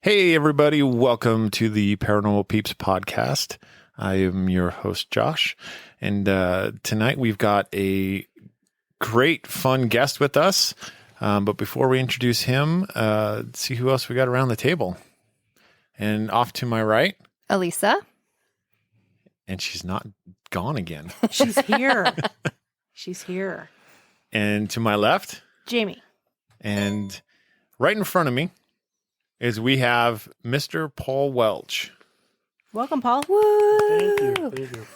Hey, everybody. Welcome to the Paranormal Peeps podcast. I am your host, Josh. And tonight we've got a great, fun guest with us. But before we introduce him, see who else we got around the table. And off to my right, Elisa. And she's not gone again. She's here. She's here. And to my left, Jamie. And right in front of me is we have Mr. Paul Welch. Welcome, Paul. Woo! Thank you.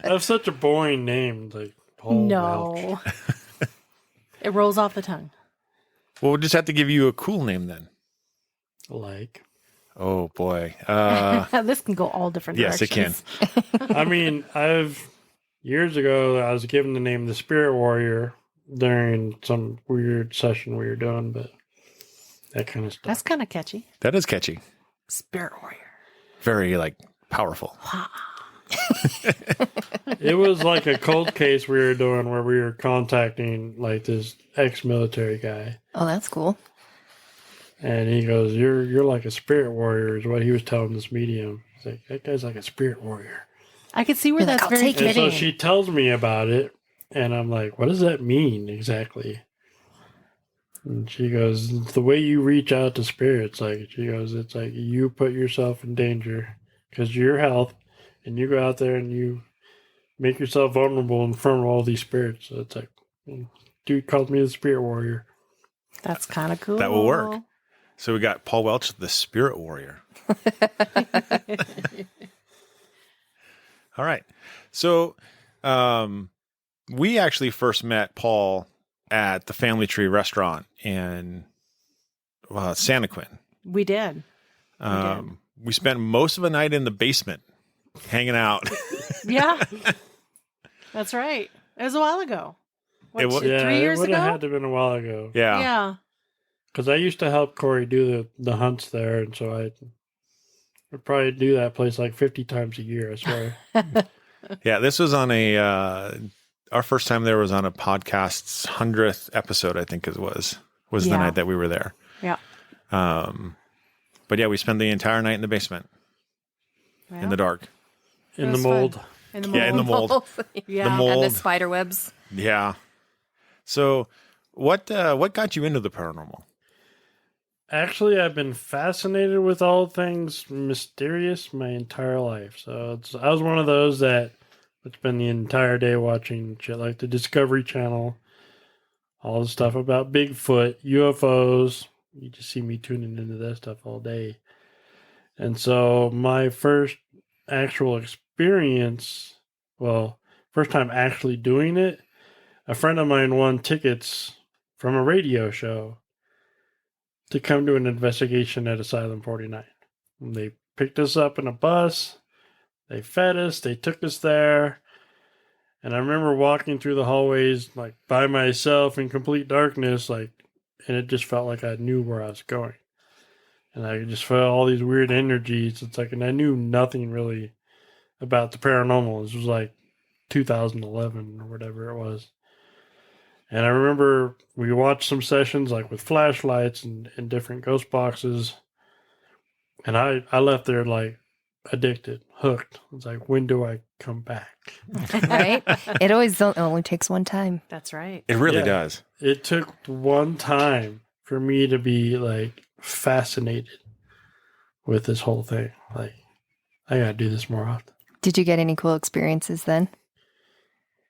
I have such a boring name, like Paul Welch. It rolls off the tongue. Well, we'll just have to give you a cool name then. Like, Oh, boy. This can go all different Yes, it directions. can. I mean, years ago, I was given the name the Spirit Warrior during some weird session we were doing, but that kind of stuff. That's kind of catchy. That is catchy. Spirit Warrior. Very, powerful. It was like a cold case we were doing where we were contacting like this ex-military guy. Oh, that's cool. And he goes, you're like a spirit warrior is what he was telling this medium. He's like, that guy's like a spirit warrior. I could see where You're like, that's "I'll very take it." And so fitting. she tells me about it, and I'm like, what does that mean exactly? And she goes, it's the way you reach out to spirits. Like, she goes, it's like you put yourself in danger because of your health, and you go out there and you make yourself vulnerable in front of all these spirits. So it's like, dude called me the spirit warrior. That's kind of cool. That will work. So we got Paul Welch, the Spirit Warrior. All right. So we actually first met Paul at the Family Tree Restaurant in Santa Quin. We did. We spent most of the night in the basement hanging out. Yeah. That's right. It was a while ago. What, It wa- 3 years it would ago? have had to have been a while ago. Yeah. Because I used to help Corey do the hunts there, and so I would probably do that place like 50 times a year, I swear. Yeah. This was on our first time there was on a podcast's 100th episode, I think it was the Yeah. night that we were there. Yeah. But yeah, we spent the entire night in the basement in the dark. In It the was mold. fun. In the mold. Yeah, in the mold. Yeah. The mold. And the spider webs. Yeah. So what got you into the paranormal? Actually, I've been fascinated with all things mysterious my entire life. So I was one of those that would spend the entire day watching shit like the Discovery Channel, all the stuff about Bigfoot, UFOs. You just see me tuning into that stuff all day. And so my first actual experience, first time actually doing it, a friend of mine won tickets from a radio show to come to an investigation at Asylum 49. And they picked us up in a bus. They fed us. They took us there. And I remember walking through the hallways like by myself in complete darkness, and it just felt like I knew where I was going. And I just felt all these weird energies. And I knew nothing really about the paranormal. This was like 2011 or whatever it was. And I remember we watched some sessions like with flashlights and different ghost boxes. And I left there like addicted, hooked. It's like, when do I come back? Right? It only takes one time. That's right. It really Yeah. does. It took one time for me to be like fascinated with this whole thing. Like, I gotta do this more often. Did you get any cool experiences then?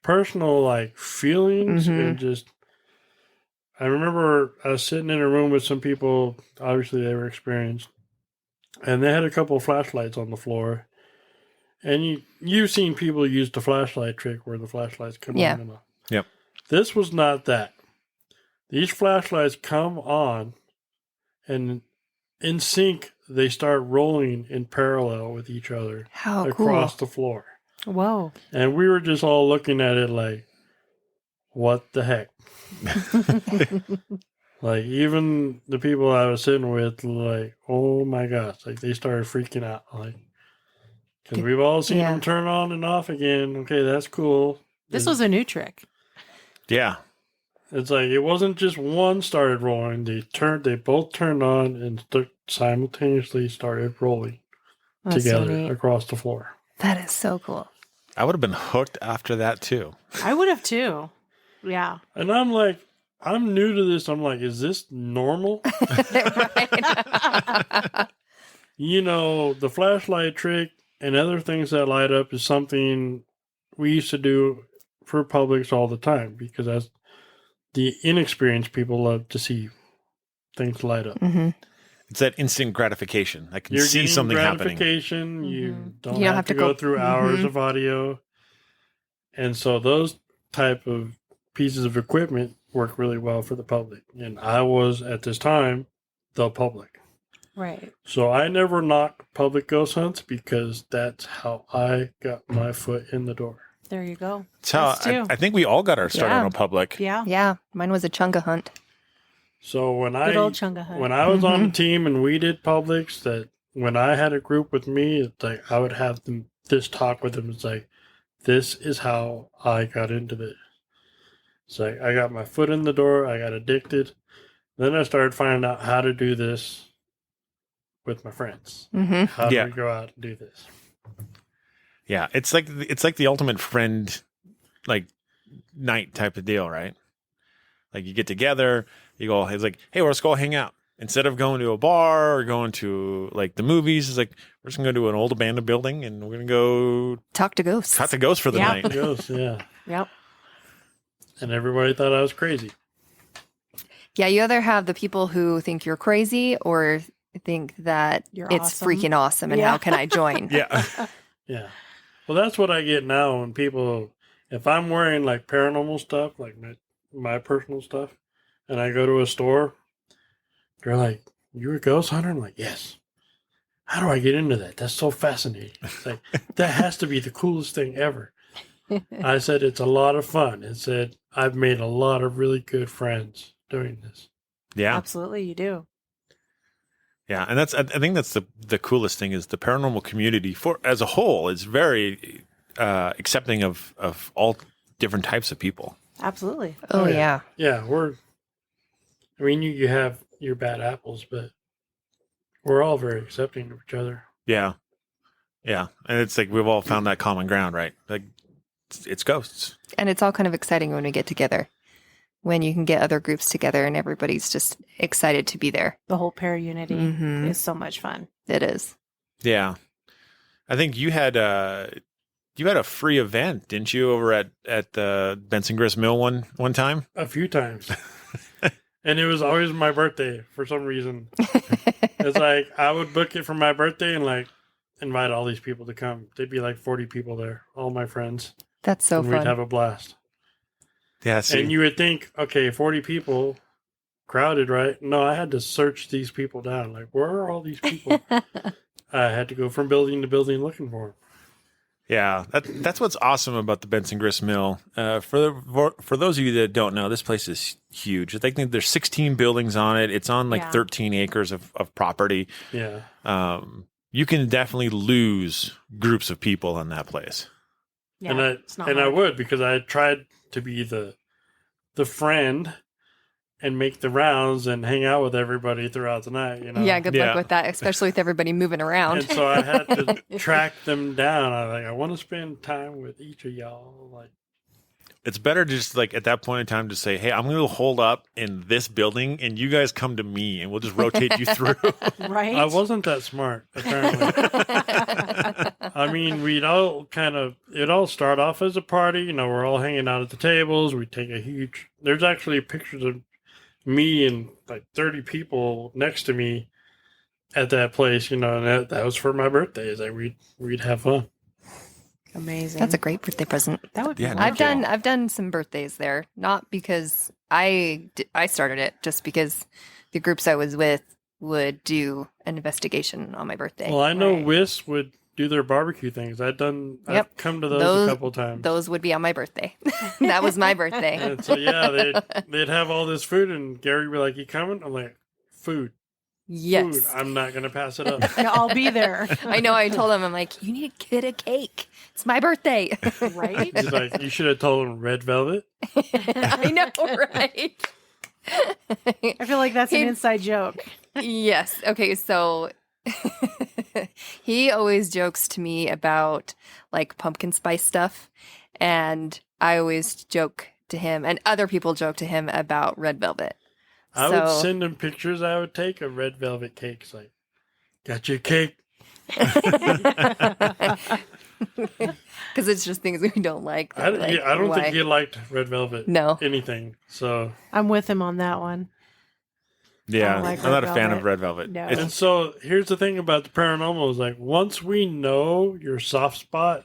Personal like feelings and just I remember I was sitting in a room with some people, obviously they were experienced, and they had a couple of flashlights on the floor. And you've seen people use the flashlight trick where the flashlights come Yeah. on and off. Yep. This was not that. These flashlights come on and in sync they start rolling in parallel with each other How across cool. the floor. Whoa. And we were just all looking at it like, what the heck? Like, even the people I was sitting with, like, oh my gosh, like, they started freaking out. Like, because we've all seen Yeah. them turn on and off again. Okay, that's cool. This was a new trick. Yeah. It's like it wasn't just one started rolling. They both turned on and simultaneously started rolling That's so together neat. across the floor. That is so cool. I would have been hooked after that too. I would have too. Yeah. And I'm like, I'm new to this. I'm like, is this normal? Right. You know, the flashlight trick and other things that light up is something we used to do for Publix all the time because that's the inexperienced people love to see things light up. Hmm. It's that instant gratification. I can You're see getting something happening. gratification. You Mhm. don't You don't have to go through hours Mhm. of audio. And so those type of pieces of equipment work really well for the public. And I was, at this time, the public. Right. So I never knocked public ghost hunts because that's how I got my foot in the door. There you go. That's how Us too. I think we all got our start Yeah. on a public. Yeah. Yeah, mine was a chunga hunt. So when Good old Chunga hunt. when I was on the Mhm. team and we did publics, that when I had a group with me, it's like I would have this talk with them. It's like, this is how I got into this. It's like I got my foot in the door, I got addicted. Then I started finding out how to do this with my friends. Hmm. How do Yeah. we go out and do this? Yeah, it's like the ultimate friend like night type of deal, right? Like you get together, you go, it's like, hey, let's go hang out. Instead of going to a bar or going to like the movies, it's like we're just gonna go to an old abandoned building and we're gonna go Talk to ghosts. talk to ghosts for the Yeah. night. Ghosts, yeah. Yep. And everybody thought I was crazy. Yeah, you either have the people who think you're crazy or think that You're it's awesome. freaking awesome and Yeah. how can I join? Yeah. Yeah. Well, that's what I get now when people, if I'm wearing like paranormal stuff, like my personal stuff, and I go to a store, they're like, "You're a ghost hunter?" I'm like, "Yes." How do I get into that? That's so fascinating. It's like, that has to be the coolest thing ever. I said, it's a lot of fun. It said, I've made a lot of really good friends doing this. Yeah. Absolutely, you do. Yeah. And I think that's the coolest thing is the paranormal community for as a whole is very accepting of all different types of people. Absolutely. Oh, Oh, yeah. Yeah, I mean, you have your bad apples, but we're all very accepting of each other. Yeah. Yeah. And it's like we've all found that common ground, right? Like it's ghosts. And it's all kind of exciting when we get together, when you can get other groups together and everybody's just excited to be there. The whole ParaUnity Mhm. is so much fun. It is. Yeah. I think you had a free event, didn't you, over at the Benson Grist Mill one time? A few times. And it was always my birthday for some reason. It's like I would book it for my birthday and like invite all these people to come. There'd be like 40 people there, all my friends. That's so and fun. we'd have a blast. Yeah. See, And you would think, okay, 40 people, crowded, right? No, I had to search these people down. Like, where are all these people? I had to go from building to building looking for them. yeah, that's what's awesome about the Benson Grist Mill. For those of you that don't know, this place is huge. I think there's 16 buildings on it. It's on like Yeah. 13 acres of property. Yeah. You can definitely lose groups of people in that place. Yeah, and it's not I hard. would, because I tried to be the friend and make the rounds and hang out with everybody throughout the night, you know. Yeah, good Yeah. luck with that, especially with everybody moving around. And so I had to track them down. I want to spend time with each of y'all. Like, It's better just like at that point in time to say, hey, I'm going to hold up in this building and you guys come to me and we'll just rotate you through. Right? I wasn't that smart, apparently. I mean, it all start off as a party. You know, we're all hanging out at the tables. We take there's actually pictures of me and like 30 people next to me at that place, you know, and that was for my birthday. Is like we'd have fun. Amazing. That's a great birthday present. That would be Yeah, wonderful. I've done some birthdays there, not because I started it, just because the groups I was with would do an investigation on my birthday. Well, I know Right. WIS would do their barbecue things. I've Yep. come to those Those- a couple times. Those would be on my birthday. That was my birthday. And so yeah, they'd have all this food, and Gary would be like, "You coming?" I'm like, "Food." Yes. food, I'm not going to pass it up. Yeah, I'll be there. I know. I told him, I'm like, you need to get a cake. It's my birthday. Right? He's like, you should have told him red velvet. I know, right? I feel like that's an inside joke. Yes. Okay. So he always jokes to me about like pumpkin spice stuff. And I always joke to him, and other people joke to him about red velvet. I would send him pictures I would take of red velvet cakes. Like, got your cake? Because it's just things we don't like. I don't think he liked red velvet. No. Anything. So. I'm with him on that one. Yeah, I don't like I'm not red a fan of velvet. red velvet. No. It's- And so here's the thing about the paranormal is like, once we know your soft spot,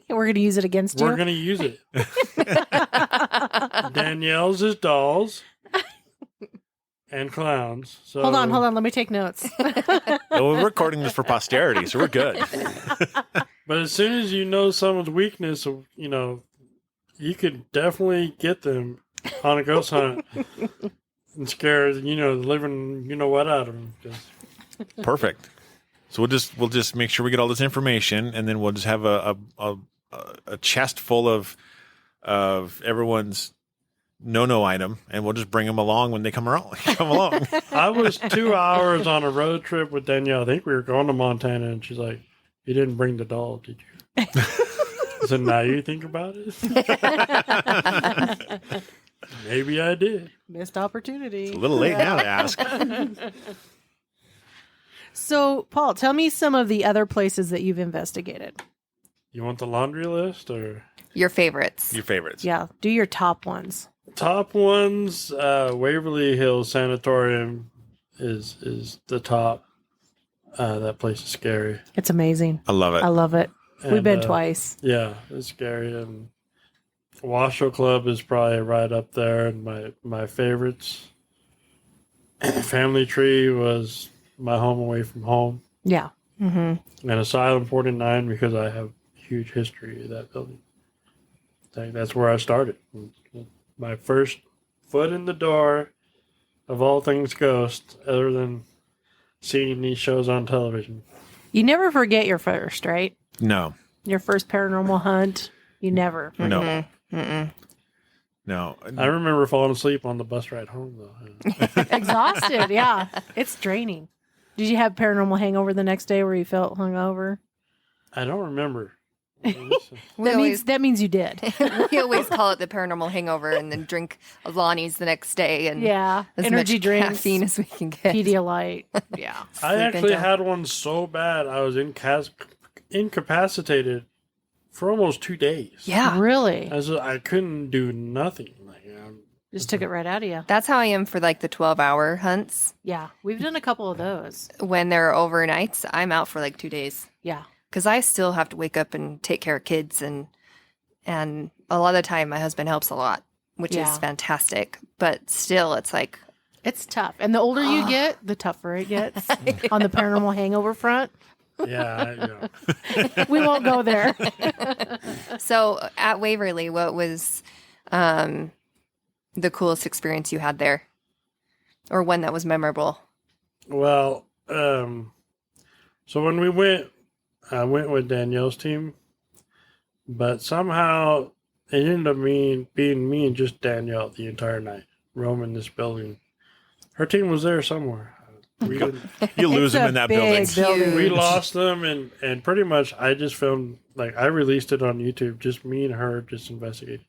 We're going to use it against you. we're going to use it. Danielle's is dolls and clowns. So Hold on. Let me take notes. we're recording this for posterity, so we're good. But as soon as you know someone's weakness, you know, you could definitely get them on a ghost hunt and scare, you know, the living, you know what, out of them. Perfect. So we'll just make sure we get all this information, and then we'll just have a chest full of everyone's no item, and we'll just bring them along when they come along. I was 2 hours on a road trip with Danielle. I think we were going to Montana, and she's like, "You didn't bring the doll, did you?" So now you think about it. Maybe I did. Missed opportunity. It's a little late now to ask. So, Paul, tell me some of the other places that you've investigated. You want the laundry list or Your favorites. Your favorites? Yeah, do your top ones. top ones? Waverly Hills Sanatorium is the top. That place is scary. It's amazing. I love it. I love it. We've And, been twice. Yeah, it's scary. And Washoe Club is probably right up there. And my favorites. Family Tree was my home away from home. Yeah. Mm-hmm. And Asylum 49 because I have huge history of that building. I think that's where I started. My first foot in the door of all things ghost, other than seeing these shows on television. You never forget your first, right? No. Your first paranormal hunt. You never. No. Mm-hmm. Mm-mm. No. I remember falling asleep on the bus ride home, though. Exhausted. Yeah. It's draining. Did you have paranormal hangover the next day where you felt hungover? I don't remember. That means you did. We always call it the paranormal hangover, and then drink Lonnie's the next day, and Yeah. as Energy much drinks, caffeine as we can get. Pedialyte. Yeah. I actually had one so bad I was incapacitated for almost 2 days. Yeah, Really? I couldn't do nothing. Just took it right out of you. that's how I am for like the 12-hour hunts. Yeah. We've done a couple of those. When they're overnights, I'm out for like 2 days Yeah. because I still have to wake up and take care of kids, and a lot of the time my husband helps a lot, which Yeah. is fantastic. But still, it's like It's tough. And the older you get, the tougher it gets on the paranormal hangover front. Yeah. We won't go there. so. At Waverly, what was the coolest experience you had there, or one that was memorable? Well, so when we went, I went with Danielle's team, but somehow it ended up being me and just Danielle the entire night, roaming this building. Her team was there somewhere. We didn't. You lose It's them a in that big building. We lost them, and pretty much I just filmed, like I released it on YouTube, just me and her just investigating.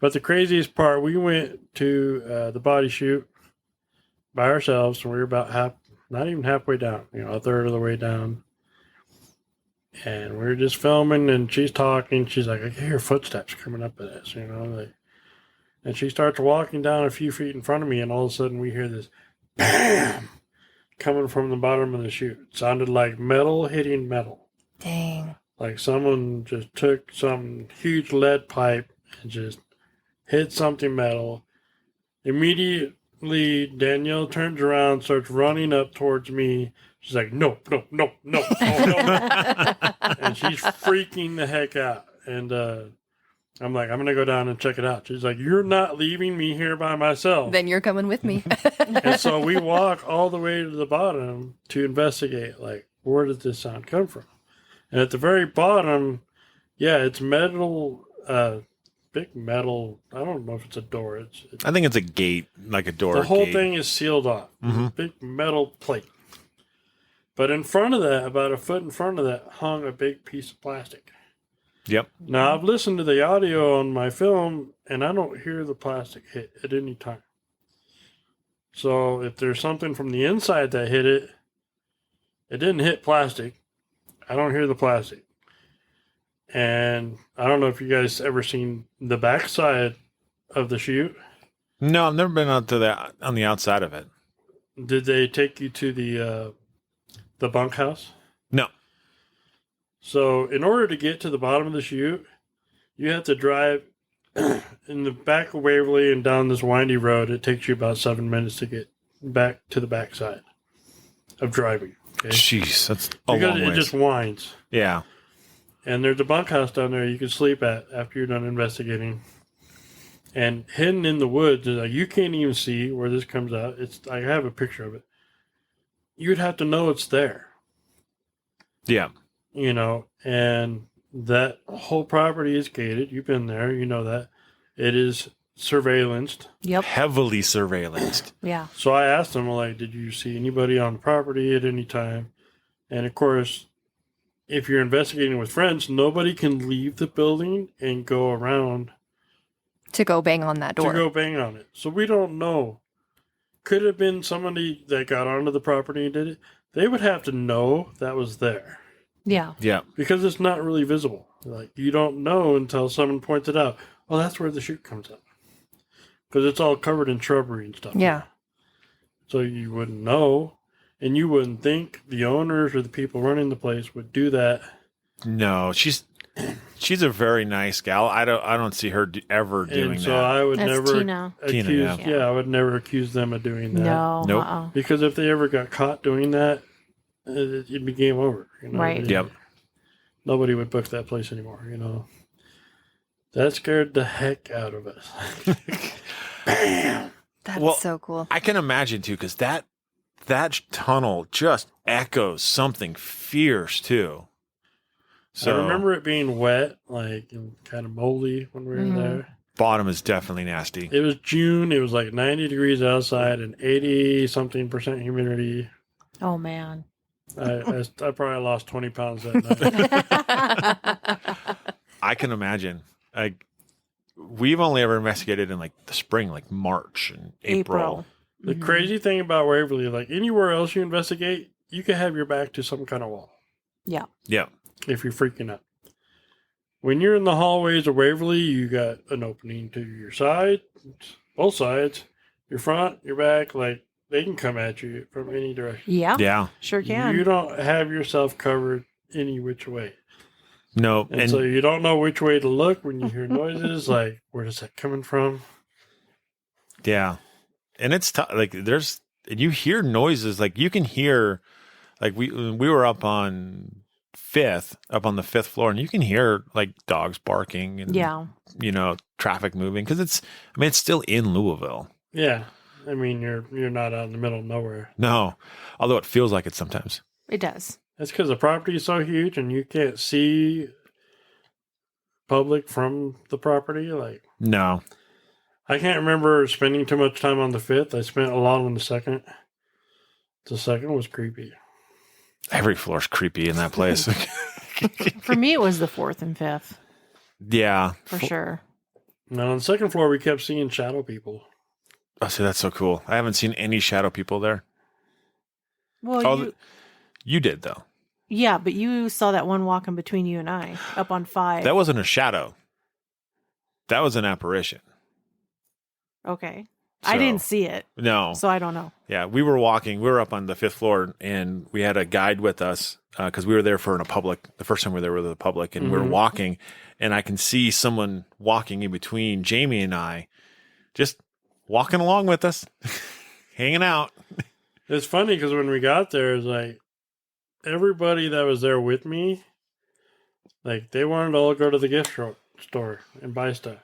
But the craziest part, we went to the body shoot by ourselves, and we were about not even halfway down, a third of the way down. And we were just filming, and she's talking. She's like, I can hear footsteps coming up at us, and she starts walking down a few feet in front of me, and all of a sudden we hear this BAM! Coming from the bottom of the chute. It sounded like metal hitting metal. Dang. Like someone just took some huge lead pipe and just hit something metal. Immediately, Danielle turns around, starts running up towards me. She's like, no. And she's freaking the heck out. And I'm like, I'm going to go down and check it out. She's like, you're not leaving me here by myself. Then you're coming with me. And so we walk all the way to the bottom to investigate, like, where did this sound come from? And at the very bottom, yeah, it's metal, big metal. I don't know if it's a door. I think it's a gate, like a door. The whole gate. thing is sealed off. Mhm. Big metal plate. But in front of that, about a foot in front of that, hung a big piece of plastic. Yep. Now, I've listened to the audio on my film, and I don't hear the plastic hit at any time. So if there's something from the inside that hit it, it didn't hit plastic. I don't hear the plastic. And I don't know if you guys ever seen the backside of the chute. No, I've never been on the outside of it. Did they take you to the bunkhouse? No. So in order to get to the bottom of the chute, you have to drive in the back of Waverly and down this windy road. It takes you about 7 minutes to get back to the backside of driving. Okay? Jeez, that's a Because long it ways. just winds. Yeah. And there's a bunkhouse down there you can sleep at after you're done investigating. And hidden in the woods, like, you can't even see where this comes out. I have a picture of it. You'd have to know it's there. Yeah. You know, and that whole property is gated. You've been there, you know that. It is surveillanced. Yep. Heavily surveillanced. Yeah. So I asked them, like, did you see anybody on the property at any time? And of course, if you're investigating with friends, nobody can leave the building and go around To go bang on that door. to go bang on it. So we don't know. Could have been somebody that got onto the property and did it. They would have to know that was there. Yeah. Yeah. Because it's not really visible. Like, you don't know until someone points it out. Well, that's where the chute comes up. Because it's all covered in shrubbery and stuff. Yeah. So you wouldn't know. And you wouldn't think the owners or the people running the place would do that. No, she's a very nice gal. I don't see her ever doing And so that. I would That's never Tina. accuse. Tina, yeah, I would never accuse them of doing that. No. Nope. Because if they ever got caught doing that, it'd be game over. You know? Right. Yep. Nobody would book that place anymore, you know. That scared the heck out of us. Bam! That's Well, so cool. I can imagine too, because that tunnel just echoes something fierce too. So I remember it being wet, like, and kind of moldy when we were Mhm. there. bottom is definitely nasty. It was June. It was like 90 degrees outside and 80-something% humidity. Oh man. I probably lost 20 pounds that night. I can imagine. We've only ever investigated in like the spring, like March and April. The Mhm. crazy thing about Waverly, like anywhere else you investigate, you can have your back to some kind of wall Yeah. Yeah. if you're freaking out. When you're in the hallways of Waverly, you got an opening to your side, both sides, your front, your back. Like, they can come at you from any direction. Yeah. Yeah. Sure can. You don't have yourself covered any which way. No. And And so you don't know which way to look when you hear noises. Like, where's that coming from? yeah. And it's tough. Like you hear noises, like you can hear, like we were up on the fifth floor, and you can hear like dogs barking and, Yeah. traffic moving. Cause it's still in Louisville. Yeah. I mean, you're not out in the middle of nowhere. No, although it feels like it sometimes. It does. That's because the property is so huge and you can't see public from the property. Like, No. I can't remember spending too much time on the fifth. I spent a lot on the second. The second was creepy. Every floor's creepy in that place. For me, it was the 4th and 5th Yeah. for sure. Now, on the second floor, we kept seeing shadow people. Oh, see, that's so cool. I haven't seen any shadow people there. Well, Oh, you did though. yeah, but you saw that one walking between you and I up on 5. That wasn't a shadow. That was an apparition. Okay. I So- didn't see it, No. so I don't know. Yeah, we were walking. We were up on the 5th floor, and we had a guide with us because we were there for the first time we were there with the public, and we were Mhm. walking, and I can see someone walking in between Jamie and I, just walking along with us, hanging out. It's funny because when we got there, it's like everybody that was there with me, like they wanted to all go to the gift shop store and buy stuff.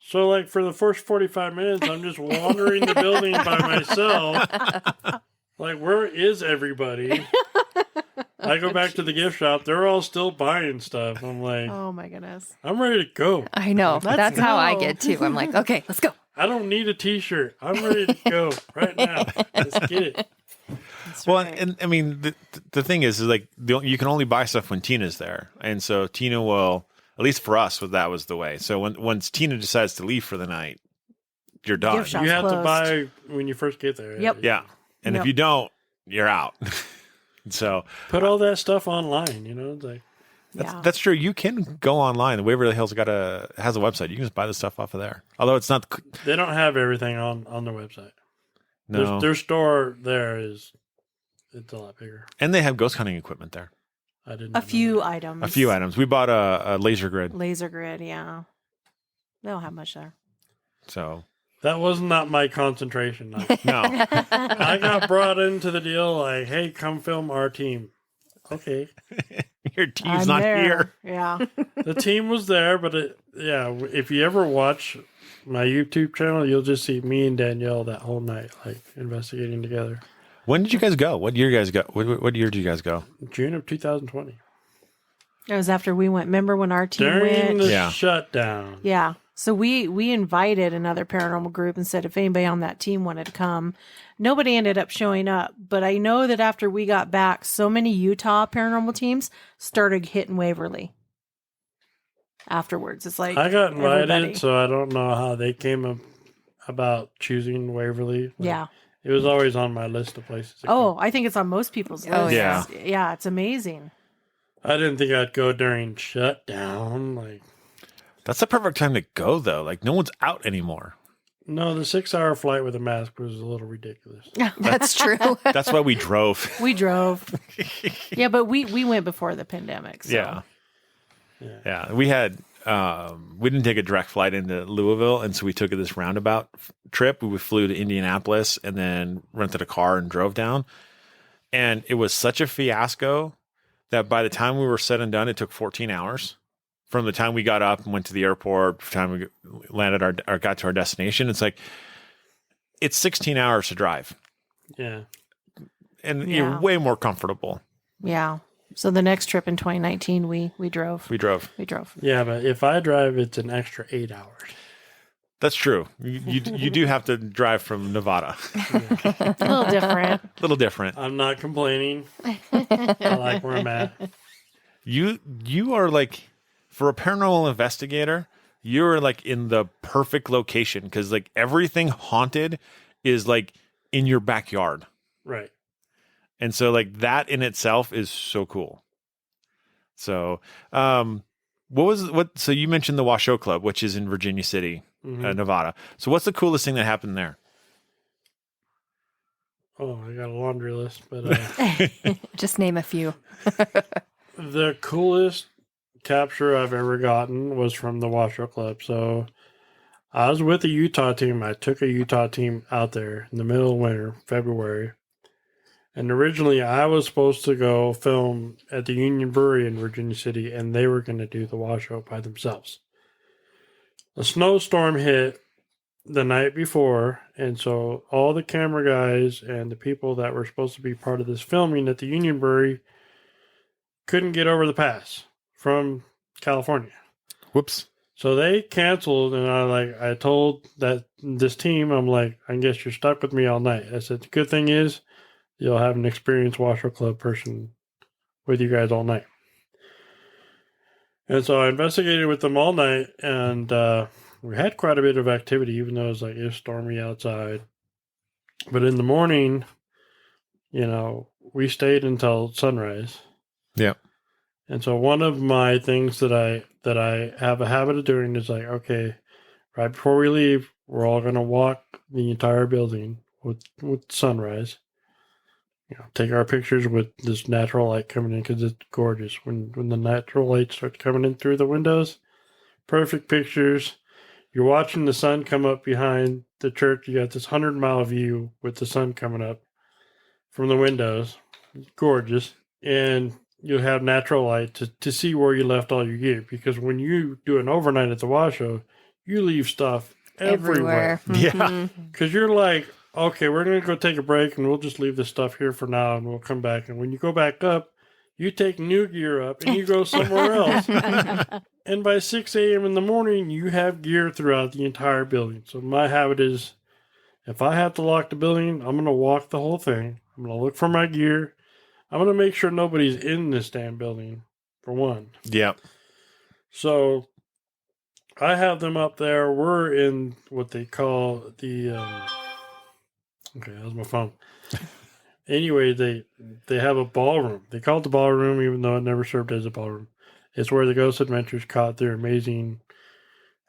So, like, for the first 45 minutes, I'm just wandering the building by myself. Like, where is everybody? I go back to the gift shop. They're all still buying stuff. I'm like, Oh my goodness. I'm ready to go. I know. Let's That's how I go. get too. I'm like, okay, let's go. I don't need a T-shirt. I'm ready to go right now. Let's get it. That's Well, right. and I mean, the thing is like you can only buy stuff when Tina's there, and so Tina will. At least for us, that was the way. So once Tina decides to leave for the night, you're done. Gift shop. You have to closed. buy when you first get there. Yep. Yeah, and Yep. if you don't, you're out. So Put all that stuff online. You know, it's like Yeah. that's true. You can go online. The Waverly Hills has a website. You can just buy the stuff off of there. Although it's not. they don't have everything on the website. No, Their store there it's a lot bigger. and they have ghost hunting equipment there. I didn't. A know few that. items. A few items. We bought a laser grid. Laser grid, yeah. They don't have much there. So That was not my concentration. no, I got brought into the deal like, hey, come film our team. Okay. your team's I'm not there. here. Yeah. The team was there, but if you ever watch my YouTube channel, you'll just see me and Danielle that whole night, like investigating together. When did you guys go? What year you guys go? What year did you guys go? June of 2020. It was after we went. Remember when our team During went? the Yeah. shutdown. Yeah. So we invited another paranormal group and said if anybody on that team wanted to come. Nobody ended up showing up. But I know that after we got back, so many Utah paranormal teams started hitting Waverly. Afterwards. It's like I got invited, everybody. so I don't know how they came about choosing Waverly. Like, Yeah. It was always on my list of places to Oh, go. I think it's on most people's list. Oh, yeah. Yeah, it's amazing. I didn't think I'd go during shutdown. Like, That's the perfect time to go, though. Like no one's out anymore. no, the 6-hour flight with a mask was a little ridiculous. That's true. That's why we drove. We drove. Yeah, but we went before the pandemic. So. Yeah. Yeah. Yeah, we had we didn't take a direct flight into Louisville, and so we took this roundabout trip. We flew to Indianapolis and then rented a car and drove down. And it was such a fiasco that by the time we were said and done, it took 14 hours from the time we got up and went to the airport, the time we landed or got to our destination. It's like it's 16 hours to drive, Yeah. and Yeah. you're way more comfortable. Yeah. So the next trip in 2019, we drove. We drove. We drove. Yeah, but if I drive, it's an extra 8 hours. That's true. You do have to drive from Nevada. A little different. A little different. I'm not complaining. I like where I'm at. You are like, for a paranormal investigator, you're like in the perfect location because like everything haunted is like in your backyard. Right. And so like that in itself is so cool. So, so you mentioned the Washoe Club, which is in Virginia City, Mhm. Nevada. So what's the coolest thing that happened there? Oh, I got a laundry list, but Just name a few. the coolest capture I've ever gotten was from the Washoe Club. So I was with a Utah team. I took a Utah team out there in the middle of winter, February. And originally I was supposed to go film at the Union Brewery in Virginia City, and they were going to do the Washoe by themselves. A snowstorm hit the night before, and so all the camera guys and the people that were supposed to be part of this filming at the Union Brewery couldn't get over the pass from California. Whoops. So they canceled, and I told this team, I'm like, I guess you're stuck with me all night. I said, the good thing is you'll have an experienced Washoe Club person with you guys all night. And so I investigated with them all night, and we had quite a bit of activity, even though it was stormy outside. But in the morning, we stayed until sunrise. Yeah. And so one of my things that I have a habit of doing is like, okay, right before we leave, we're all going to walk the entire building with sunrise. Take our pictures with this natural light coming in because it's gorgeous. When the natural light starts coming in through the windows, perfect pictures. You're watching the sun come up behind the church. You got this 100-mile view with the sun coming up from the windows. It's gorgeous. And you have natural light to see where you left all your gear. Because when you do an overnight at the wash show, you leave stuff everywhere. Yeah. Mhm. Because you're like, okay, we're going to go take a break and we'll just leave this stuff here for now and we'll come back. And when you go back up, you take new gear up and you go somewhere else. And by 6 a.m. in the morning, you have gear throughout the entire building. So my habit is, if I have to lock the building, I'm going to walk the whole thing. I'm going to look for my gear. I'm going to make sure nobody's in this damn building, for one. Yeah. So I have them up there. We're in what they call the... okay, that was my phone. Anyway, they have a ballroom. They call it the ballroom, even though it never served as a ballroom. It's where the Ghost Adventures caught their amazing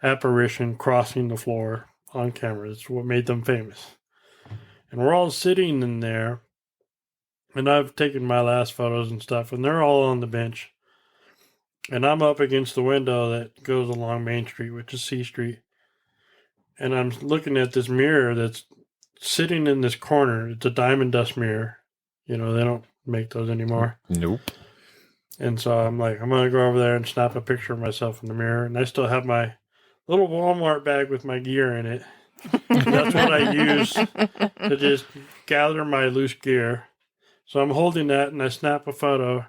apparition crossing the floor on camera. It's what made them famous. And we're all sitting in there, and I've taken my last photos and stuff, and they're all on the bench. And I'm up against the window that goes along Main Street, which is C Street. And I'm looking at this mirror that's sitting in this corner. It's a diamond dust mirror. You know, they don't make those anymore. Nope. And so I'm like, I'm going to go over there and snap a picture of myself in the mirror. And I still have my little Walmart bag with my gear in it. That's what I use to just gather my loose gear. So I'm holding that and I snap a photo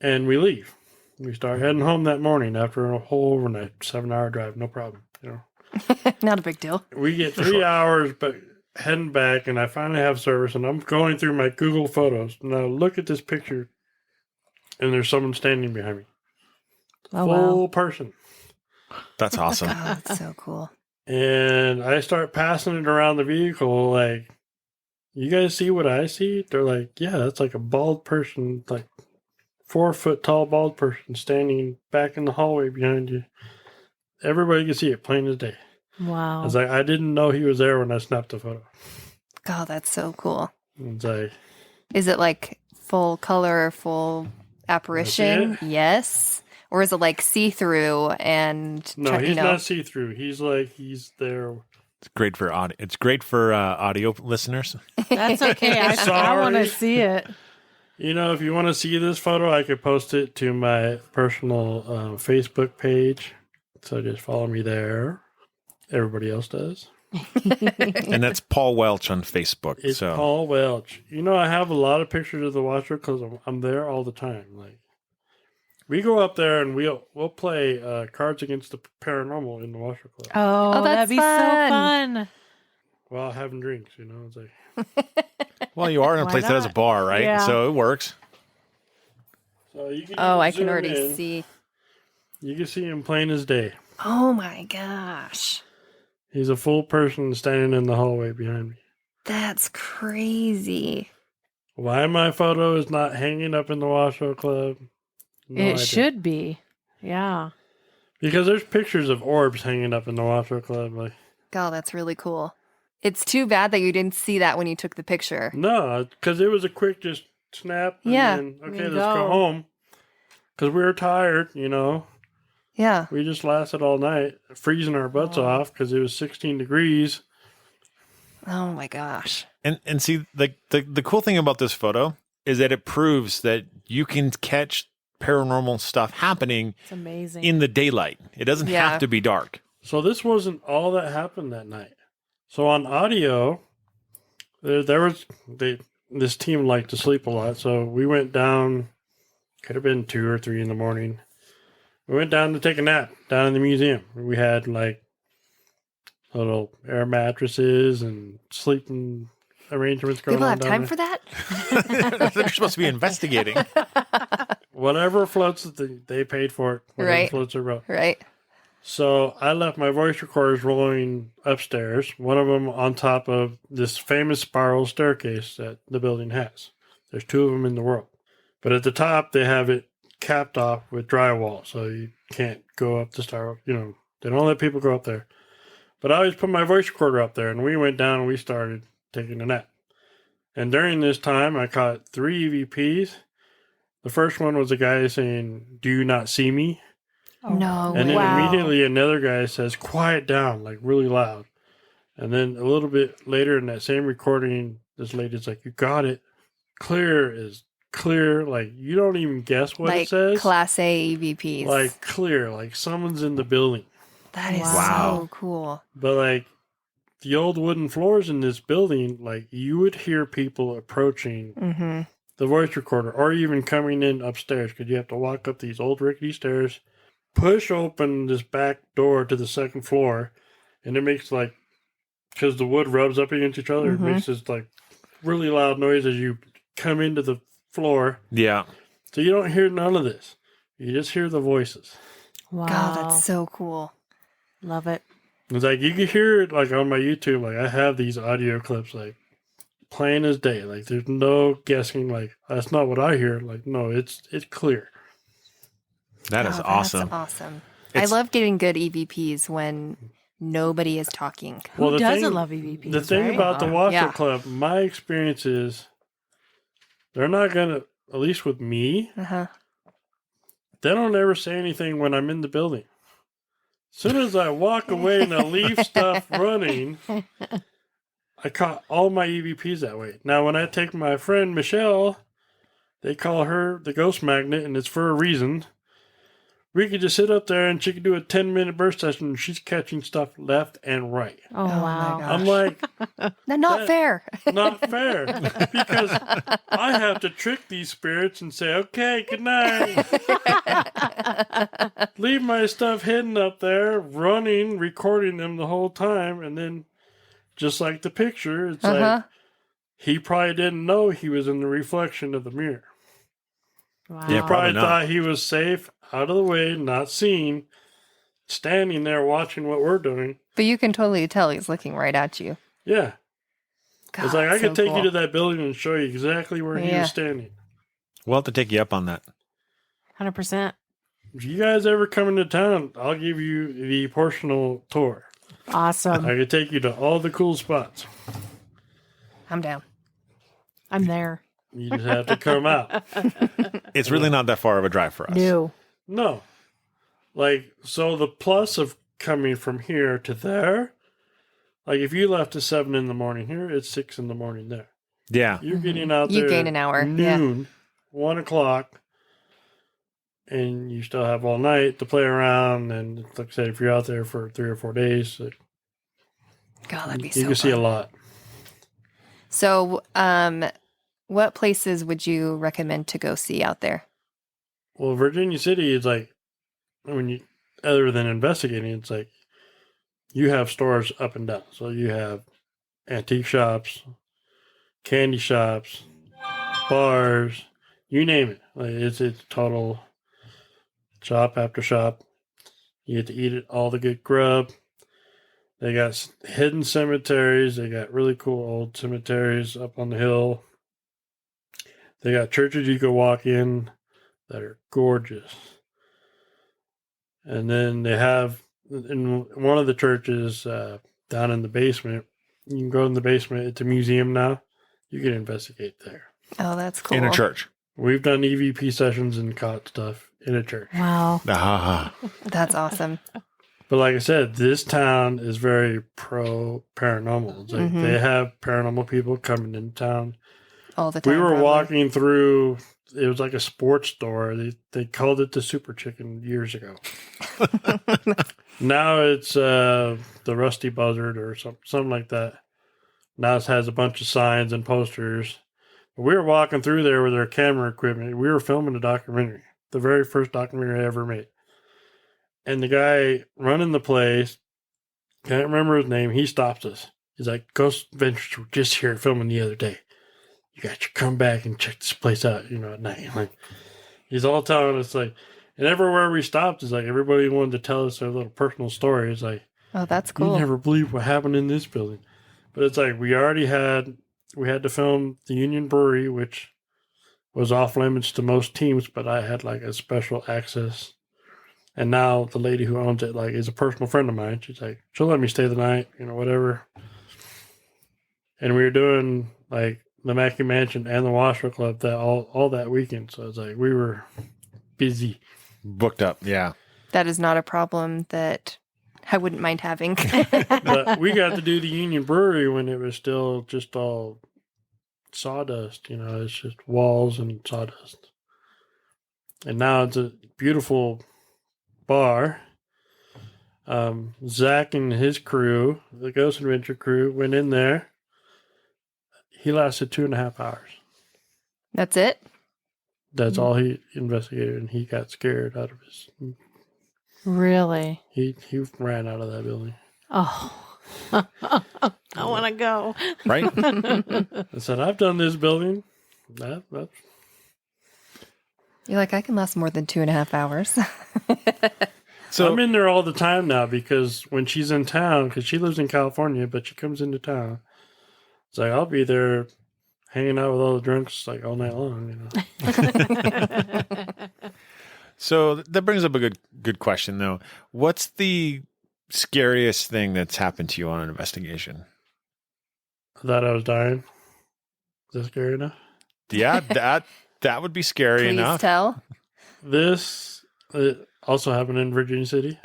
and we leave. We start heading home that morning after a whole overnight, 7-hour drive, no problem. You know, Not a big deal. we get 3 hours, but heading back, and I finally have service, and I'm going through my Google Photos. Now look at this picture, and there's someone standing behind me, Oh, full wow. person. That's awesome. Oh, that's so cool. And I start passing it around the vehicle, like, you guys see what I see? They're like, yeah, that's like a bald person, like 4 foot tall bald person standing back in the hallway behind you. Everybody can see it plain as day. I Wow. was like, I didn't know he was there when I snapped the photo. God, that's so cool. It's like, Is it like full color, full apparition? That's Yes. Or is it like see through and no, he's not see through. He's like, he's there. It's great for audio. It's great for audio listeners. That's okay. I Sorry. want to see it. You know, if you want to see this photo, I could post it to my personal Facebook page. So just follow me there. Everybody else does. And that's Paul Welch on Facebook. It's so Paul Welch. You know, I have a lot of pictures of the Watcher because I'm there all the time. Like, we go up there and we'll play Cards Against the Paranormal in the Washer Club Oh, that's that'd be fun. so fun. while having drinks. You know, it's like, well, you are in a Why place that has a not? bar, right? Yeah. So it works. so you can Oh, I can zoom already in. see. You can see him plain as day. Oh my gosh. He's a full person standing in the hallway behind me. That's crazy. Why my photo is not hanging up in the Washoe Club? No It idea. should be. Yeah. Because there's pictures of orbs hanging up in the Washoe Club. Like, God, that's really cool. It's too bad that you didn't see that when you took the picture. no, because it was a quick just snap. And Yeah. then, okay, You let's go go. home. Because we were tired, you know. Yeah. We just lasted all night, freezing our butts Oh. off because it was 16 degrees. Oh my gosh. And see, the cool thing about this photo is that it proves that you can catch paranormal stuff happening It's amazing. in the daylight. It doesn't Yeah. have to be dark. So this wasn't all that happened that night. So on audio, there was this team liked to sleep a lot, so we went down. Could have been 2 or 3 in the morning. We went down to take a nap down in the museum. We had like little air mattresses and sleeping arrangements going People on have down time there. for that? They're supposed to be investigating. Whatever floats that they paid for it. Whatever Right. floats their boat. Right. So I left my voice recorders rolling upstairs, one of them on top of this famous spiral staircase that the building has. There's 2 of them in the world. But at the top, they have it capped off with drywall, so you can't go up the spiral. You know, they don't let people go up there. But I always put my voice recorder up there, and we went down and we started taking a nap. And during this time, I caught 3 EVPs. The first one was a guy saying, "Do you not see me?" No And then Wow. immediately another guy says, "Quiet down," like really loud. And then a little bit later in that same recording, this lady's like, "You got it. Clear as clear, like you don't even guess what like it says. Class A EVPs. Like clear, like someone's in the building. that is Wow. so cool. But like the old wooden floors in this building, like you would hear people approaching Mm-hmm. the voice recorder or even coming in upstairs because you have to walk up these old rickety stairs, push open this back door to the second floor, and it makes like, because the wood rubs up against each other, Mhm. it makes this like really loud noise as you come into the floor. Yeah. So you don't hear none of this. You just hear the voices. Wow. God, that's so cool. Love it. It's like you can hear it like on my YouTube. Like I have these audio clips like plain as day. Like there's no guessing. Like that's not what I hear. Like no, it's clear. That is Oh, awesome. That's awesome. It's- I love getting good EVPs when nobody is talking. Who the doesn't thing- love EVPs? The thing right? about the Washer Yeah. Club, my experience is they're not gonna. At least with me, Uh-huh. they don't ever say anything when I'm in the building. As soon as I walk away and I leave stuff running, I caught all my EVPs that way. Now, when I take my friend Michelle, they call her the ghost magnet, and it's for a reason. We could just sit up there and she could do a 10-minute burst session and she's catching stuff left and right. Oh, my wow. God. I'm like, No, not That- fair. not fair. Because I have to trick these spirits and say, okay, good night. Leave my stuff hidden up there, running, recording them the whole time. And then, just like the picture, it's Uh-huh. like he probably didn't know he was in the reflection of the mirror. Wow. Yeah, He probably not. thought he was safe, out of the way, not seen, standing there watching what we're doing. But you can totally tell he's looking right at you. Yeah. God, It's like I so could take cool. you to that building and show you exactly where he Yeah. was standing. We'll have to take you up on that. 100%. If you guys ever come into town, I'll give you the portional tour. Awesome. I could take you to all the cool spots. I'm down. I'm there. You just have to come out. It's really not that far of a drive for us. No. No. Like, so the plus of coming from here to there, like if you left at 7 in the morning here, it's 6 in the morning there. Yeah. You're getting out You there gain an hour, yeah. noon, 1 o'clock, and you still have all night to play around. And like I said, if you're out there for 3 or 4 days, God, that'd be you so can see a fun. lot. So, what places would you recommend to go see out there? Well, Virginia City is like, when you, other than investigating, it's like you have stores up and down. So you have antique shops, candy shops, bars, you name it. Like it's total shop after shop. You get to eat it, all the good grub. They got hidden cemeteries. They got really cool old cemeteries up on the hill. They got churches you can walk in that are gorgeous. And then they have, in one of the churches down in the basement, you can go in the basement. It's a museum now. You can investigate there. Oh, that's cool. In a church. We've done EVP sessions and caught stuff in a church. Wow. Ah. That's awesome. But like I said, this town is very pro paranormal. It's like Mhm. they have paranormal people coming in town. All the time. We were probably. walking through, it was like a sports store. They called it the Super Chicken years ago. Now it's the Rusty Buzzard or something like that. Now it has a bunch of signs and posters. We were walking through there with our camera equipment. We were filming a documentary, the very first documentary I ever made. And the guy running the place, can't remember his name, he stops us. He's like, Ghost Adventures were just here filming the other day. You got to come back and check this place out, at night. Like, he's all telling us, like, and everywhere we stopped is like everybody wanted to tell us their little personal story. It's like, Oh, that's you cool. never believe what happened in this building. But it's like we had to film the Union Brewery, which was off limits to most teams, but I had like a special access. And now the lady who owns it, like, is a personal friend of mine. She's like, she'll let me stay the night, whatever. And we were doing like the Mackey Mansion and the Washer Club that all that weekend. So it's like we were busy. Booked up. Yeah. That is not a problem that I wouldn't mind having. But we got to do the Union Brewery when it was still just all sawdust. It's just walls and sawdust. And now it's a beautiful bar. Zach and his crew, the Ghost Adventure crew, went in there. He lasted 2.5 hours. That's it? That's all he investigated, and he got scared out of his. Really? He ran out of that building. Oh, I want to go. Right? I said, I've done this building. That's You're like, I can last more than 2.5 hours. So I'm in there all the time now because when she's in town, because she lives in California, but she comes into town, it's like I'll be there hanging out with all the drunks like all night long. So that brings up a good question though. What's the scariest thing that's happened to you on an investigation? I thought I was dying. Is that scary enough? Yeah, that would be scary Please enough. tell. This also happened in Virginia City.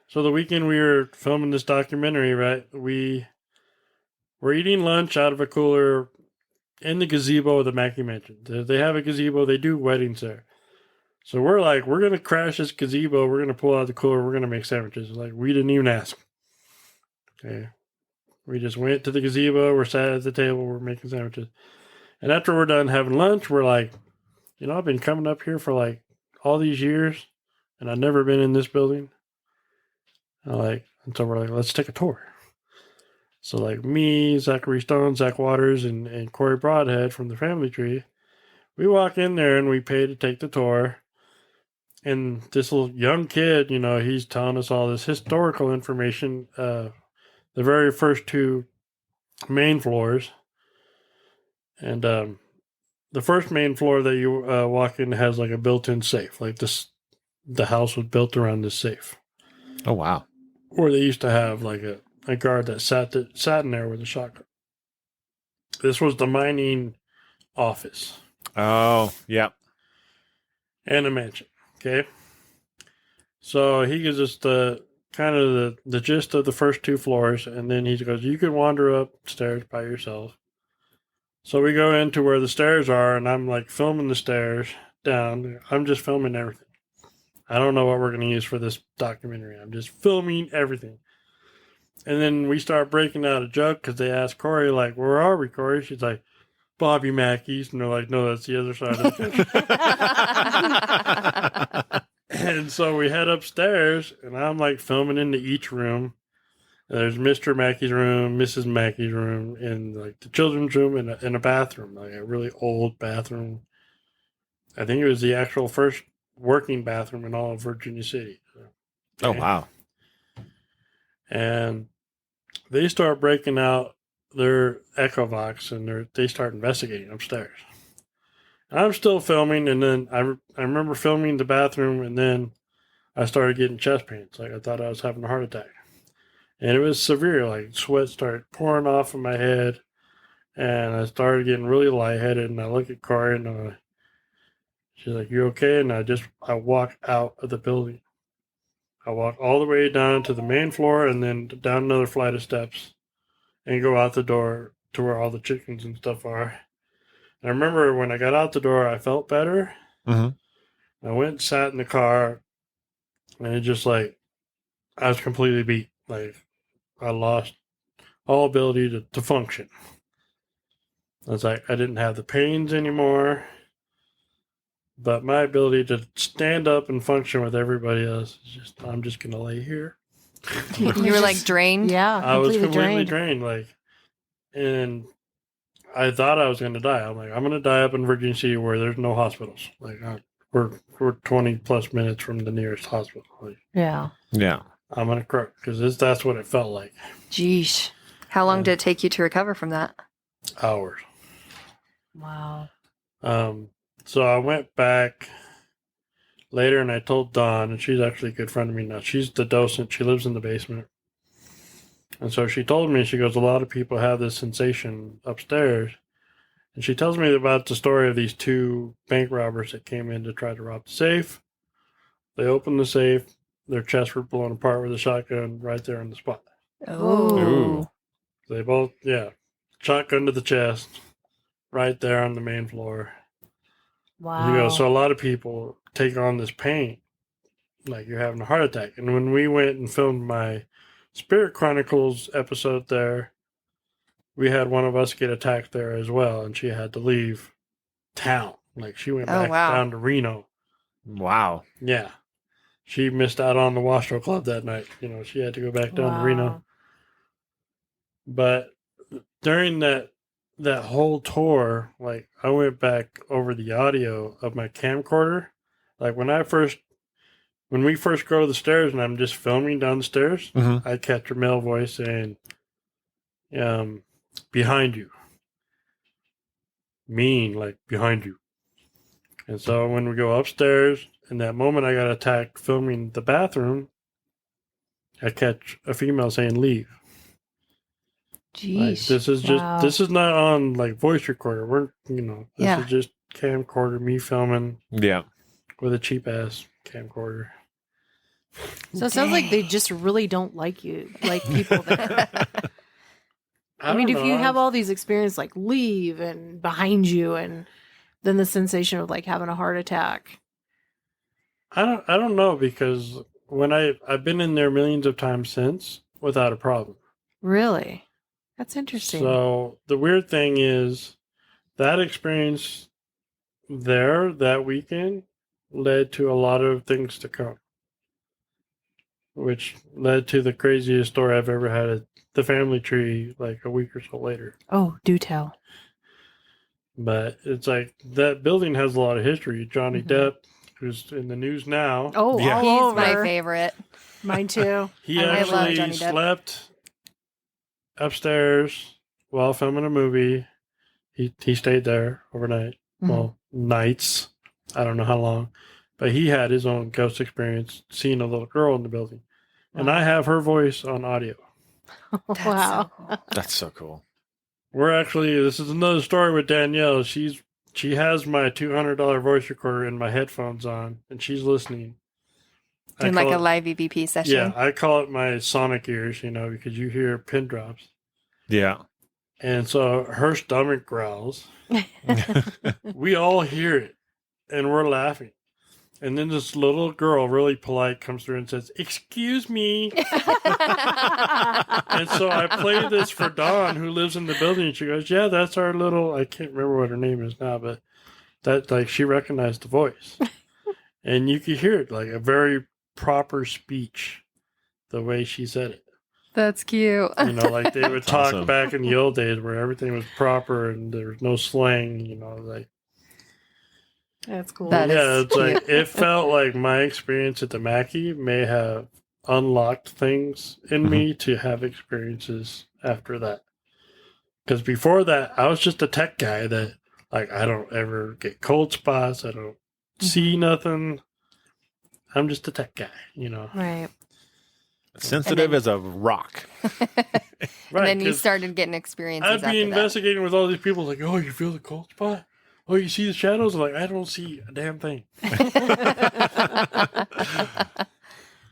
So the weekend we were filming this documentary, right? We were eating lunch out of a cooler in the gazebo of the Mackey Mansion. They have a gazebo. They do weddings there. So we're like, we're going to crash this gazebo. We're going to pull out the cooler. We're going to make sandwiches. Like, we didn't even ask. Okay. We just went to the gazebo. We're sat at the table. We're making sandwiches. And after we're done having lunch, we're like, I've been coming up here for like all these years, and I've never been in this building. And so we're like, let's take a tour. So like me, Zachary Stone, Zach Waters, and Corey Broadhead from the Family Tree, we walk in there and we pay to take the tour. And this little young kid, he's telling us all this historical information. The very first 2 main floors. And the first main floor that you walk in has like a built-in safe. Like the house was built around this safe. Oh wow. Or they used to have like a guard that sat in there with a shotgun. This was the mining office. Oh, yeah. And a mansion. Okay. So he gives us the kind of the gist of the first 2 floors, and then he goes, you can wander upstairs by yourself. So we go into where the stairs are, and I'm like filming the stairs down. I'm just filming everything. I don't know what we're going to use for this documentary. I'm just filming everything. And then we start breaking out a joke because they ask Corey, like, where are we, Corey? She's like, Bobby Mackey's. And they're like, no, that's the other side of the country. And so we head upstairs, and I'm like filming into each room. And there's Mr. Mackey's room, Mrs. Mackey's room, and like the children's room, and a bathroom, like a really old bathroom. I think it was the actual first working bathroom in all of Virginia City. Oh wow. And they start breaking out their Echovox, and they start investigating upstairs. I'm still filming, and then I remember filming the bathroom, and then I started getting chest pains. Like I thought I was having a heart attack. And it was severe. Like sweat started pouring off of my head, and I started getting really lightheaded. And I look at Corey, and she's like, "You okay?" And I walk out of the building. I walk all the way down to the main floor, and then down another flight of steps, and go out the door to where all the chickens and stuff are. And I remember when I got out the door, I felt better. Mm-hmm. I went and sat in the car, and it just like I was completely beat. Like I lost all ability to function. I was like, I didn't have the pains anymore, but my ability to stand up and function with everybody else is just, I'm just going to lay here. You were like drained? Yeah. I was completely drained. And I thought I was going to die. I'm like, I'm going to die up in Virginia City where there's no hospitals. Like we're 20 plus minutes from the nearest hospital. Like, Yeah. Yeah. I'm going to cry because that's what it felt like. Jeesh. How long did it take you to recover from that? Hours. Wow. So I went back later and I told Dawn, and she's actually a good friend of me now. She's the docent. She lives in the basement. And so she told me, she goes, a lot of people have this sensation upstairs. And she tells me about the story of these 2 bank robbers that came in to try to rob the safe. They opened the safe. Their chests were blown apart with a shotgun right there on the spot. Oh. Ooh. They both, shotgun to the chest. right there on the main floor. Wow. He goes, so a lot of people take on this pain, like you're having a heart attack. And when we went and filmed my Spirit Chronicles episode there, we had one of us get attacked there as well, and she had to leave town. Like she went Oh, back wow. down to Reno. Wow. Yeah. She missed out on the Washoe Club that night. You know, she had to go back down to Reno. But during that whole tour, like I went back over the audio of my camcorder. Like when we first go to the stairs and I'm just filming down the stairs, Mm-hmm. I catch her male voice saying, behind you. Mean, like behind you. And so when we go upstairs, in that moment I got attacked filming the bathroom, I catch a female saying leave. Like, Jeez. this is not on like voice recorder. This Yeah. is just camcorder, me filming Yeah. with a cheap ass camcorder. So it sounds like they just really don't like you, like people there. I mean, if you have all these experiences like leave and behind you, and then the sensation of like having a heart attack. I don't know, because when I've been in there millions of times since without a problem. Really? That's interesting. So the weird thing is that experience there that weekend led to a lot of things to come, which led to the craziest story I've ever had at the family tree like a week or so later. Oh, do tell. But it's like that building has a lot of history. Johnny Mhm. Depp, who's in the news now, Oh, Yeah. all He's over. my favorite. Mine too. he I love actually Johnny Depp. slept upstairs while filming a movie. He stayed there overnight. Mhm. Well, nights. I don't know how long. But he had his own ghost experience seeing a little girl in the building. And Wow. I have her voice on audio. That's Wow. so cool. That's so cool. This is another story with Danielle. She has my $200 voice recorder and my headphones on, and she's listening. I Doing like call a it- live EVP session. Yeah, I call it my sonic ears, because you hear pin drops. Yeah. And so her stomach growls. We all hear it, and we're laughing. And then this little girl, really polite, comes through and says, "Excuse me." And so I play this for Dawn, who lives in the building, and she goes, "Yeah, that's our little," I can't remember what her name is now, but that, like, she recognized the voice. And you could hear it, like a very proper speech, the way she said it. That's cute. Like they would That's talk awesome. back in the old days where everything was proper and there was no slang, like. That's cool. That is Yeah, it's cute. like it felt like my experience at the Mackey may have unlocked things in me to have experiences after that. Because before that, I was just a tech guy that, like, I don't ever get cold spots. I don't see nothing. I'm just a tech guy, Right. Sensitive as a rock. And then you 'cause started getting experiences I'd after be investigating with all these people, like, oh, you feel the cold spot? Oh, you see the shadows? I'm like, I don't see a damn thing. that.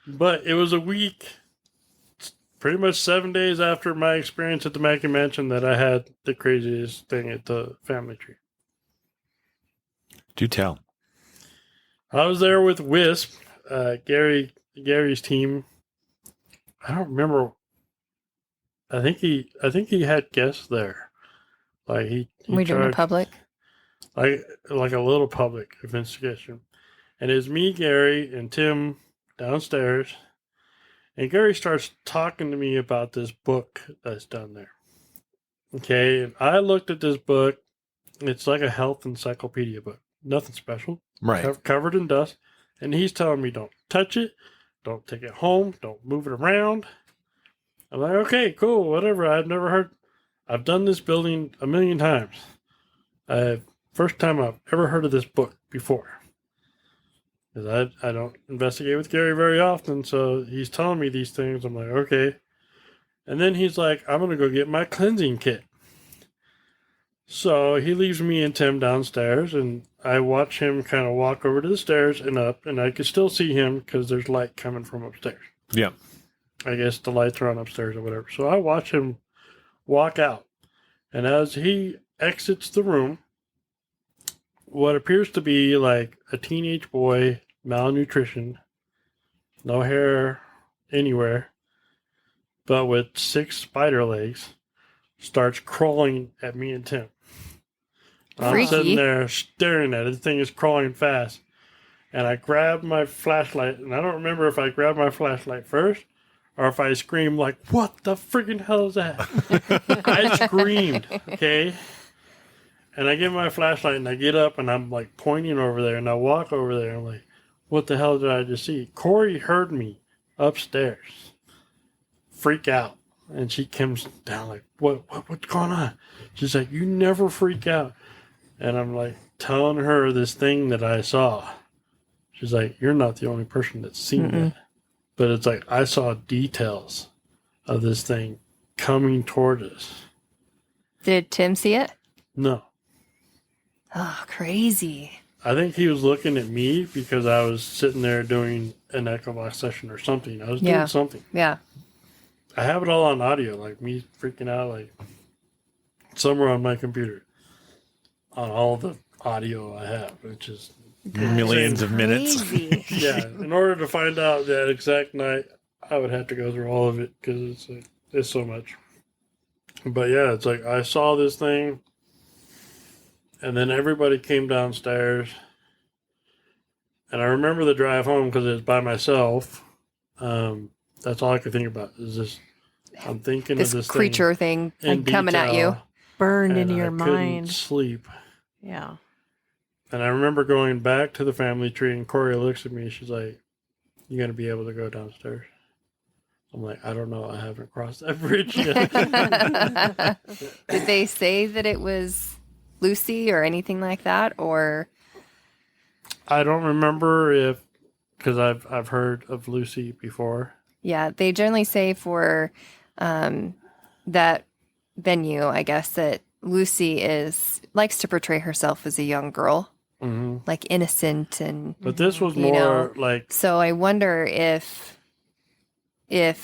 But it was a week, pretty much 7 days after my experience at the Mackey Mansion, that I had the craziest thing at the family tree. Do tell. I was there with Wisp, Gary's team. I don't remember. I think he had guests there. Like he We doing in charged- public? like a little public investigation. And it's me, Gary, and Tim downstairs. And Gary starts talking to me about this book that's done there. Okay, and I looked at this book. It's like a health encyclopedia book. Nothing special. Right. Covered in dust. And he's telling me, don't touch it. Don't take it home. Don't move it around. I'm like, okay, cool, whatever. I've done this building a million times. First time I've ever heard of this book before. Because I don't investigate with Gary very often, so he's telling me these things. I'm like, okay. And then he's like, I'm going to go get my cleansing kit. So he leaves me and Tim downstairs, and I watch him kind of walk over to the stairs and up, and I can still see him because there's light coming from upstairs. Yeah. I guess the lights are on upstairs or whatever. So I watch him walk out. And as he exits the room. What appears to be like a teenage boy, malnutrition, no hair anywhere, but with 6 spider legs, starts crawling at me and Tim. I'm Freaky. sitting there staring at it. The thing is crawling fast. And I grabbed my flashlight, and I don't remember if I grabbed my flashlight first or if I screamed like, "What the freaking hell is that?" I screamed, okay? And I get my flashlight, and I get up, and I'm like pointing over there, and I walk over there. I'm like, "What the hell did I just see?" Corey heard me upstairs freak out, and she comes down like, what's going on? She's like, "You never freak out." And I'm like telling her this thing that I saw. She's like, "You're not the only person that's seen that." But it's like, I saw details of this thing coming toward us. Did Tim see it? No. Oh, crazy. I think he was looking at me because I was sitting there doing an Echobox session or something. I was doing something. Yeah. I have it all on audio, like me freaking out, like somewhere on my computer. On all the audio I have, which is millions of minutes. Crazy. yeah. In order to find out that exact night, I would have to go through all of it because it's so much. But yeah, it's like I saw this thing, and then everybody came downstairs, and I remember the drive home because it was by myself. That's all I could think about is this. I'm thinking This of this creature thing in coming at you. detail, Burned and into your I couldn't mind. sleep. Yeah. And I remember going back to the family tree, and Corey looks at me. She's like, "You gonna be able to go downstairs?" I'm like, "I don't know. I haven't crossed that bridge yet." Did they say that it was Lucy or anything like that, or? I don't remember because I've heard of Lucy before. Yeah, they generally say for that venue, I guess, that Lucy likes to portray herself as a young girl, like innocent and. But this was You more know, like So I wonder if it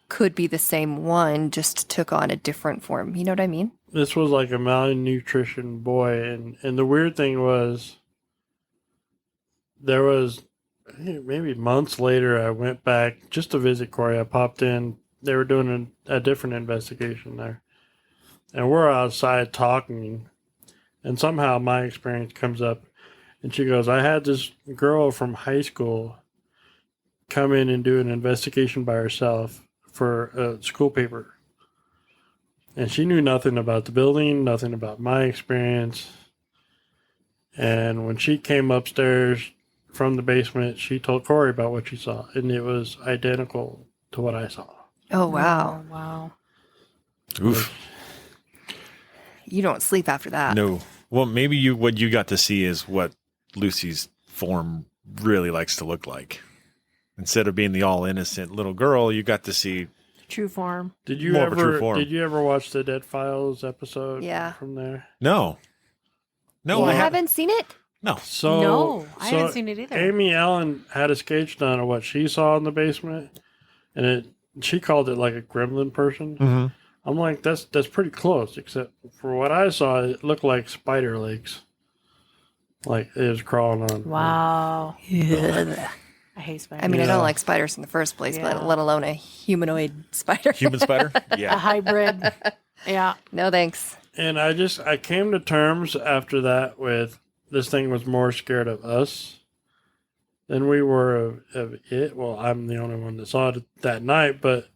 could be the same one, just took on a different form. You know what I mean? this was like a malnutrition boy, and the weird thing was there was maybe months later I went back just to visit Corey. I popped in. They were doing a different investigation there. And we're outside talking, and somehow my experience comes up, and she goes, "I had this girl from high school come in and do an investigation by herself for a school paper. And she knew nothing about the building, nothing about my experience. And when she came upstairs from the basement, she told Corey about what she saw, and it was identical to what I saw." Oh, wow. Oh, wow. Oof. You don't sleep after that. No. Well, maybe what you got to see is what Lucy's form really likes to look like. Instead of being the all innocent little girl, you got to see True form. Did you More of a true form. ever watch the Dead Files episode? Yeah. From there. no. You haven't seen it? No. So No, I haven't seen it either. Amy Allen had a sketch done of what she saw in the basement, and she called it like a gremlin person. Mm-hmm. I'm like, that's pretty close, except for what I saw, it looked like spider legs, like it was crawling on. Wow. Yeah. I hate spiders. I mean, I Yeah. don't like spiders in the first place, Yeah. let alone a humanoid spider. Human spider? A Yeah. hybrid. Yeah. No thanks. And I came to terms after that with this thing was more scared of us than we were of it. Well, I'm the only one that saw it that night, but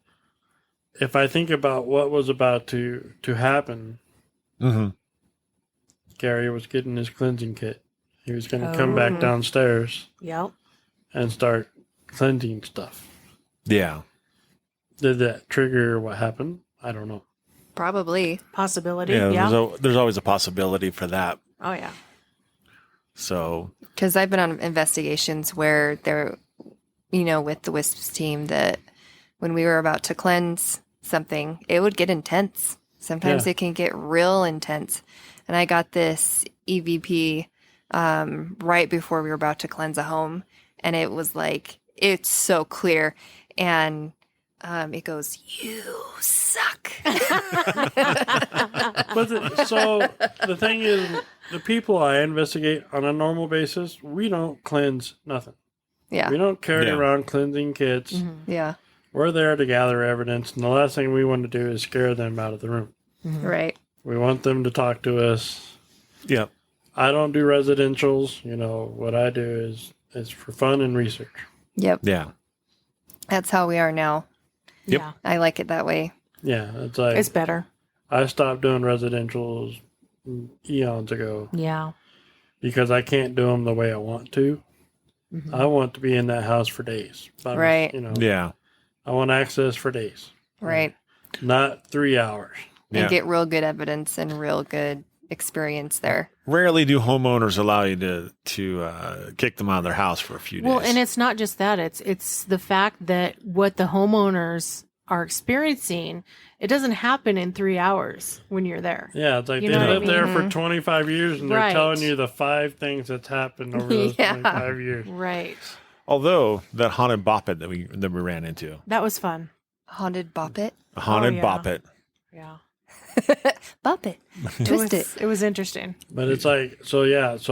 if I think about what was about to happen, Mm-hmm. Gary was getting his cleansing kit. He was going to come back Oh. downstairs Yep. and start cleansing stuff. Yeah. Did that trigger what happened? I don't know. Probably. Possibility. Yeah. Yeah. There's always a possibility for that. Oh, yeah. So, Because I've been on investigations where they're, with the WISPs team, that when we were about to cleanse something, it would get intense. Sometimes Yeah. it can get real intense. And I got this EVP right before we were about to cleanse a home. And it was like, it's so clear. And it goes, "You suck." So the thing is, the people I investigate on a normal basis, we don't cleanse nothing. Yeah. We don't carry Yeah. around cleansing kits. Mm-hmm. Yeah. We're there to gather evidence, and the last thing we want to do is scare them out of the room. Mm-hmm. Right. We want them to talk to us. Yep. I don't do residentials. What I do is it's for fun and research. Yep. Yeah. That's how we are now. Yep. Yeah. I like it that way. Yeah, it's like It's better. I stopped doing residentials eons ago Yeah. because I can't do them the way I want to. Mhm. I want to be in that house for days. Right. Yeah. I want access for days, Right. not 3 hours. And Yeah. get real good evidence and real good experience there. Rarely do homeowners allow you to kick them out of their house for a few days. Well, and it's not just that. It's the fact that what the homeowners are experiencing, it doesn't happen in 3 hours when you're there. Yeah, it's like You they know what I lived there for mean? 25 years and they're Right. telling you the 5 things that's happened over those Yeah. 25 years. Right. Although that haunted bop it that we ran into, That was fun. Haunted bop it. a haunted yeah. bop it. Yeah. Bop it. It Twist was, it. it was interesting. But it's like, so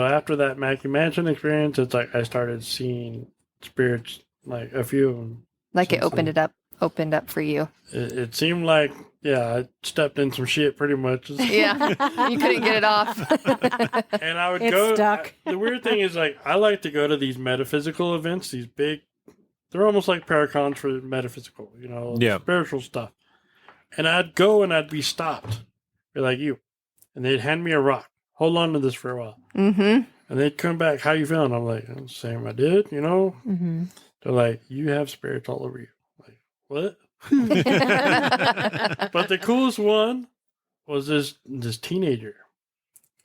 after that Mackey Mansion experience, it's like I started seeing spirits, like a few of them. Like it Since opened up for you. It seemed like, I stepped in some shit pretty much. Yeah. You couldn't get it off. And I would It's go. stuck. The weird thing is, like, I like to go to these metaphysical events, these big, they're almost like paracons for metaphysical, Yeah. spiritual stuff. And I'd go and I'd be stopped. Be like, you. And they'd hand me a rock. Hold on to this for a while. Mm-hmm. And they'd come back, how you feeling? I'm like, I'm the same I did, Mm-hmm. They're like, you have spirits all over you. I'm like, what? But the coolest one was this teenager.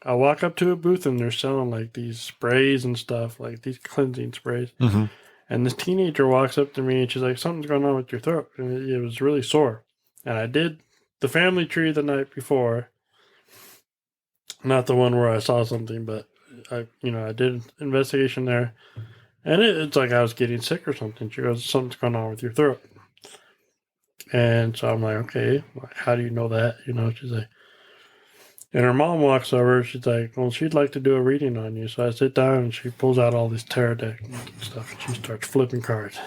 I walk up to a booth and they're selling like these sprays and stuff, like these cleansing sprays. Mm-hmm. And this teenager walks up to me and she's like, something's going on with your throat. And it was really sore. And I did the family tree the night before. Not the one where I saw something, but I did an investigation there. And it's like I was getting sick or something. She goes, something's going on with your throat. And so I'm like, okay, how do you know that? She's like, and her mom walks over. She's like, well, she'd like to do a reading on you. So I sit down and she pulls out all this tarot deck and stuff. And she starts flipping cards.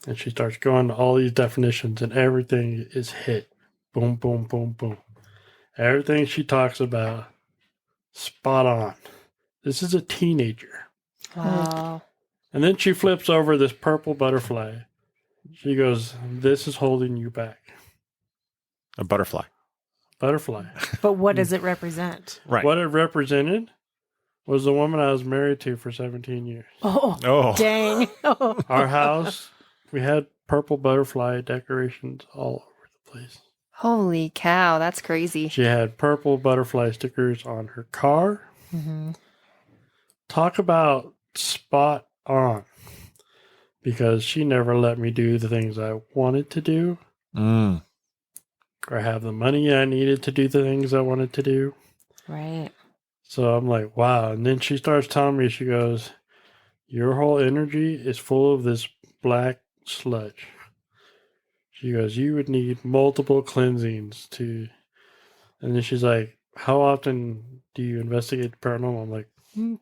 And she starts going to all these definitions and everything is hit. Boom, boom, boom, boom. Everything she talks about, spot on. This is a teenager. Wow. And then she flips over this purple butterfly. She goes, this is holding you back. A butterfly. Butterfly. But what does it represent? Right. What it represented was the woman I was married to for 17 years. Oh, Oh. dang. Oh. Our house, we had purple butterfly decorations all over the place. Holy cow, that's crazy. She had purple butterfly stickers on her car. Mm-hmm. Talk about spot on. Because she never let me do the things I wanted to do Mm. or have the money I needed to do the things I wanted to do. Right. So I'm like, wow. And then she starts telling me, she goes, your whole energy is full of this black sludge. She goes, you would need multiple cleansings to. And then she's like, how often do you investigate the paranormal? I'm like,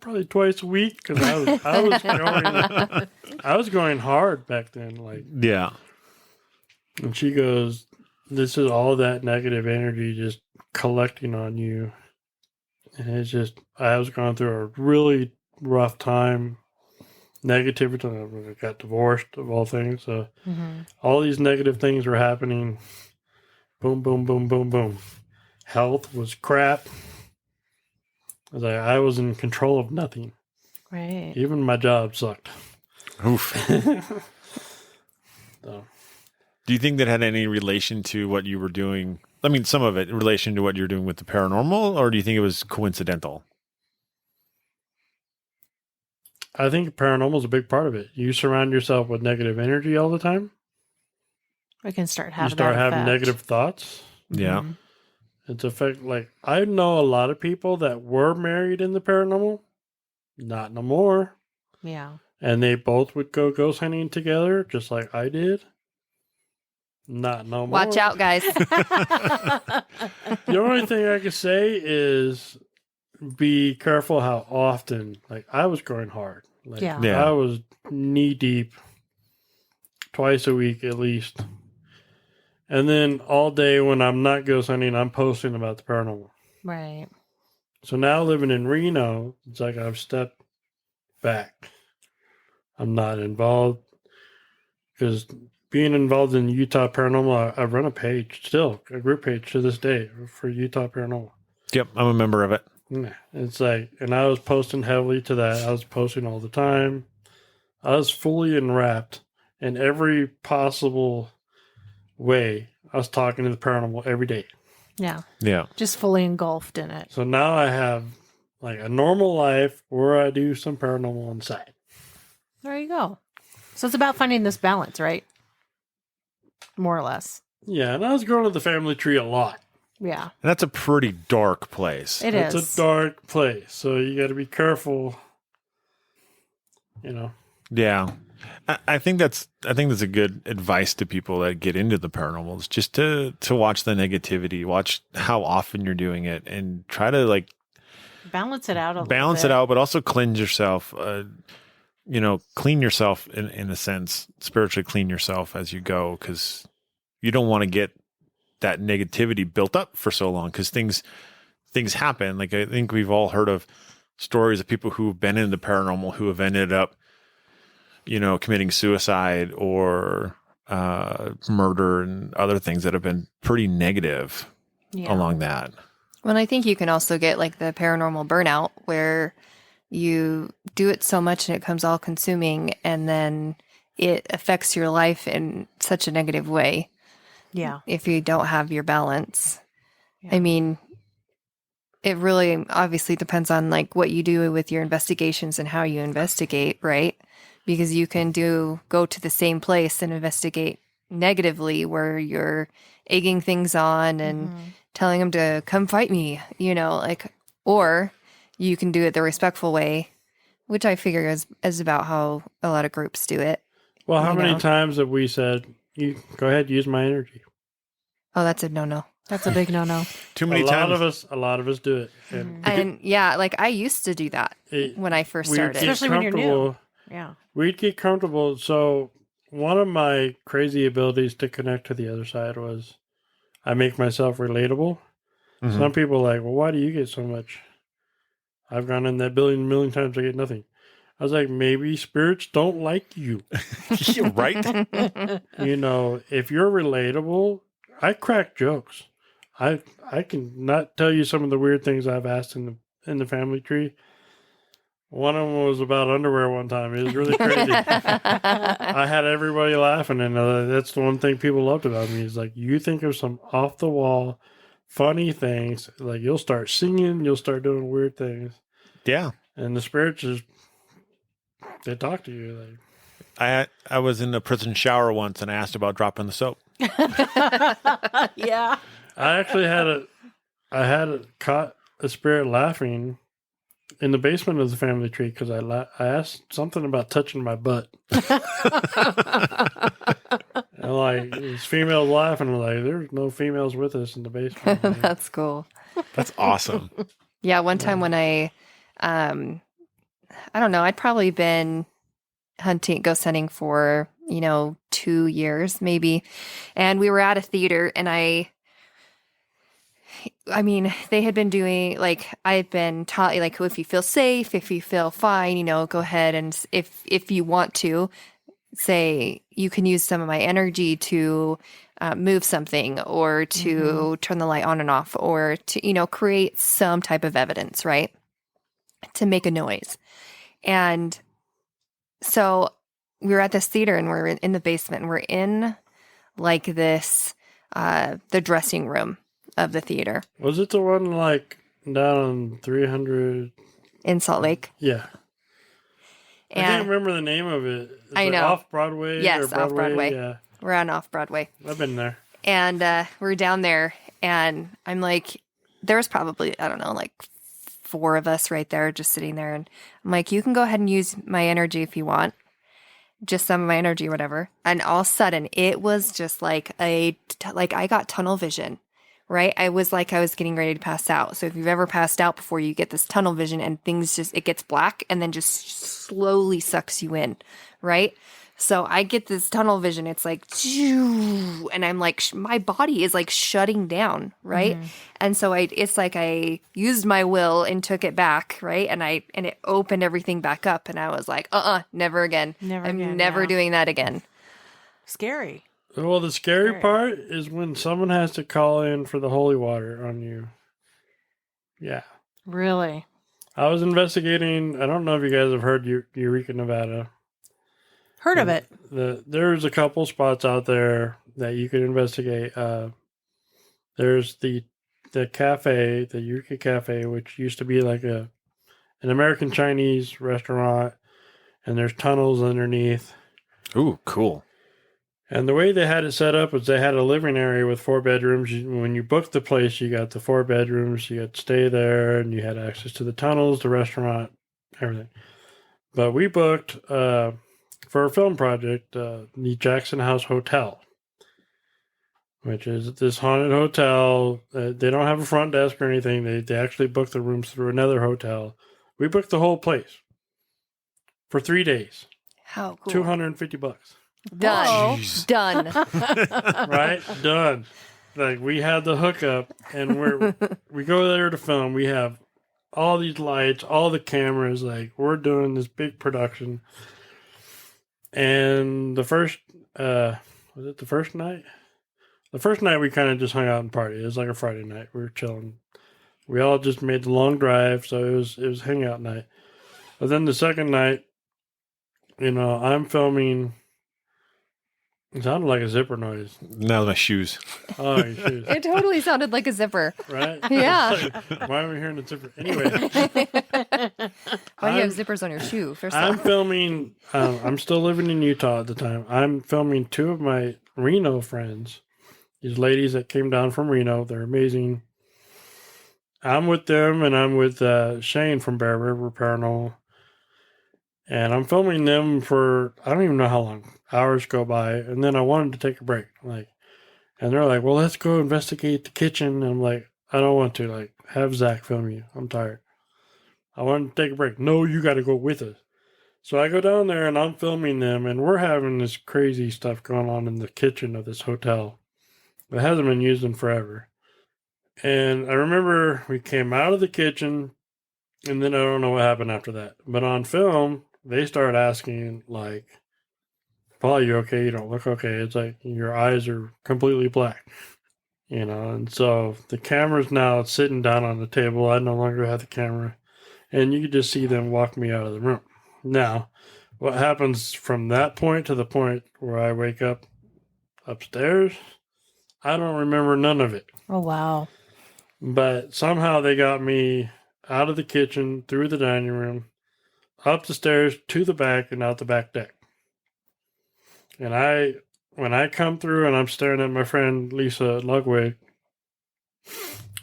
probably twice a week because I was going hard back then. Like, Yeah. and she goes, this is all that negative energy just collecting on you. And it's just, I was going through a really rough time. Negativity. I got divorced of all things. So Mm-hmm. all these negative things were happening. Boom, boom, boom, boom, boom. Health was crap. I was in control of nothing. Right. Even my job sucked. Oof. So, Do you think that had any relation to what you were doing? I mean, some of it in relation to what you're doing with the paranormal, or do you think it was coincidental? I think paranormal is a big part of it. You surround yourself with negative energy all the time. We can start having You start that having effect. negative thoughts. Yeah. Mhm. It's affect like I know a lot of people that were married in the paranormal, not no more, Yeah. and they both would go ghost hunting together, just like I did. Not no more. Watch out, guys. The only thing I can say is be careful how often. Like, I was going hard. Like, Yeah. I was knee deep twice a week at least. And then all day when I'm not ghost hunting, I'm posting about the paranormal. Right. So now living in Reno, it's like I've stepped back. I'm not involved because being involved in Utah Paranormal, I run a page still, a group page to this day for Utah Paranormal. Yep, I'm a member of it. Yeah, it's like, and I was posting heavily to that. I was posting all the time. I was fully enwrapped in every possible way. I was talking to the paranormal every day. Yeah. Yeah. Just fully engulfed in it. So now I have like a normal life where I do some paranormal on the side. There you go. So it's about finding this balance, right? More or less. Yeah, and I was growing up the family tree a lot. Yeah. And that's a pretty dark place. It It's is. a dark place, so you got to be careful. You know. Yeah. I think that's a good advice to people that get into the paranormal is just to watch the negativity, watch how often you're doing it, and try to like Balance it out a little balance bit. it out, but also cleanse yourself. Clean yourself in a sense, spiritually clean yourself as you go, because you don't want to get that negativity built up for so long, because things happen. Like, I think we've all heard of stories of people who've been in the paranormal who have ended up, committing suicide or murder and other things that have been pretty negative Yeah. along that. Well, I think you can also get like the paranormal burnout where you do it so much and it becomes all consuming, and then it affects your life in such a negative way Yeah. if you don't have your balance. Yeah. I mean, it really obviously depends on like what you do with your investigations and how you investigate, right? Because you can go to the same place and investigate negatively where you're egging things on and telling them to come fight me, or you can do it the respectful way, which I figure is about how a lot of groups do it. Well, how You many know. times have we said, "You go ahead, use my energy"? Oh, that's a no-no. That's a big no-no. Too many a times. lot of us do it, and And yeah, like I used to do that when I first we'd started. get Especially when you're new. comfortable. Yeah. We'd get comfortable. So one of my crazy abilities to connect to the other side was I make myself relatable. Mhm. Some people are like, well, why do you get so much? I've gone in that million times, I get nothing. I was like, maybe spirits don't like you. Right? If you're relatable, I crack jokes. I can not tell you some of the weird things I've asked in the family tree. One of them was about underwear one time. It was really crazy. I had everybody laughing, and that's the one thing people loved about me is like, you think of some off the wall, funny things, like you'll start singing, you'll start doing weird things, Yeah. and the spirits they talk to you. Like, I was in a prison shower once and I asked about dropping the soap. Yeah. I actually caught a spirit laughing in the basement of the family tree because I asked something about touching my butt. And like this female laughing, like there's no females with us in the basement. That's cool. That's awesome. Yeah, one time when I don't know, I'd probably been ghost hunting for, 2 years maybe. And we were at a theater, and I mean, they had been doing, like, I had been taught, like, if you feel safe, if you feel fine, go ahead. And if you want to, say, you can use some of my energy to move something or to turn the light on and off or to, create some type of evidence, right? To make a noise. And so we were at this theater, and we're in the basement, and we're in like this, the dressing room of the theater Was it the one like down 300 in Salt Lake. Yeah. I And can't remember the name of it. Is I it know. Off Broadway? Yes, or Broadway? Off-Broadway. Yeah. we're on Off-Broadway. I've been there. And we're down there, and I'm like, there's probably, I don't know, like 4 of us right there just sitting there. And I'm like, you can go ahead and use my energy if you want. just some of my energy or whatever. And all of a sudden it was just like I got tunnel vision, right? I was like, I was getting ready to pass out. So if you've ever passed out before, you get this tunnel vision and it gets black and then just slowly sucks you in, right? So I get this tunnel vision. It's like, and I'm like, my body is like shutting down, right? And so it's like I used my will and took it back, right? And it opened everything back up. And I was like, never again. I'm never doing that again. Scary. Well, the scary part is when someone has to call in for the holy water on you. Yeah. Really? I was investigating, I don't know if you guys have heard Eureka, Nevada. Heard of it. There's a couple spots out there that you can investigate. There's the cafe, the Eureka Cafe, which used to be like an American Chinese restaurant, and there's tunnels underneath. Ooh, cool. And the way they had it set up was they had a living area with 4 bedrooms. When you booked the place, you got the 4 bedrooms. You got to stay there, and you had access to the tunnels, the restaurant, everything. But we booked for a film project the Jackson House Hotel, which is this haunted hotel. They don't have a front desk or anything. They actually booked the rooms through another hotel. We booked the whole place for 3 days. How cool. $250. Done. Jeez. Done. Right? Done. Like, we had the hookup, and we go there to film. We have all these lights, all the cameras. Like, we're doing this big production. And the first, was it the first night? The first night we kind of just hung out and partied. It was like a Friday night. We were chilling. We all just made the long drive, so it was hangout night. But then the second night, I'm filming. It sounded like a zipper noise. Now my shoes. Oh, your shoes. It totally sounded like a zipper. Right? Yeah. Like, why are we hearing a zipper? Anyway. Why do you have zippers on your shoe? First I'm off. filming. I'm still living in Utah at the time. I'm filming 2 of my Reno friends. These ladies that came down from Reno. They're amazing. I'm with them, and I'm with Shane from Bear River Paranormal. And I'm filming them for, I don't even know how long. Hours go by, and then I wanted to take a break. And they're like, well, let's go investigate the kitchen. And I'm like, I don't want to. Like, have Zach film you. I'm tired. I want to take a break. No, you got to go with us. So I go down there, and I'm filming them, and we're having this crazy stuff going on in the kitchen of this hotel. It hasn't been used in forever. And I remember we came out of the kitchen, and then I don't know what happened after that. But on film, they started asking, like, Paul, you okay? You don't look okay. It's like your eyes are completely black, and so the camera's now sitting down on the table. I no longer have the camera, and you can just see them walk me out of the room. Now, what happens from that point to the point where I wake up upstairs, I don't remember none of it. Oh, wow. But somehow they got me out of the kitchen, through the dining room, up the stairs, to the back, and out the back deck. And when I come through and I'm staring at my friend Lisa Ludwig,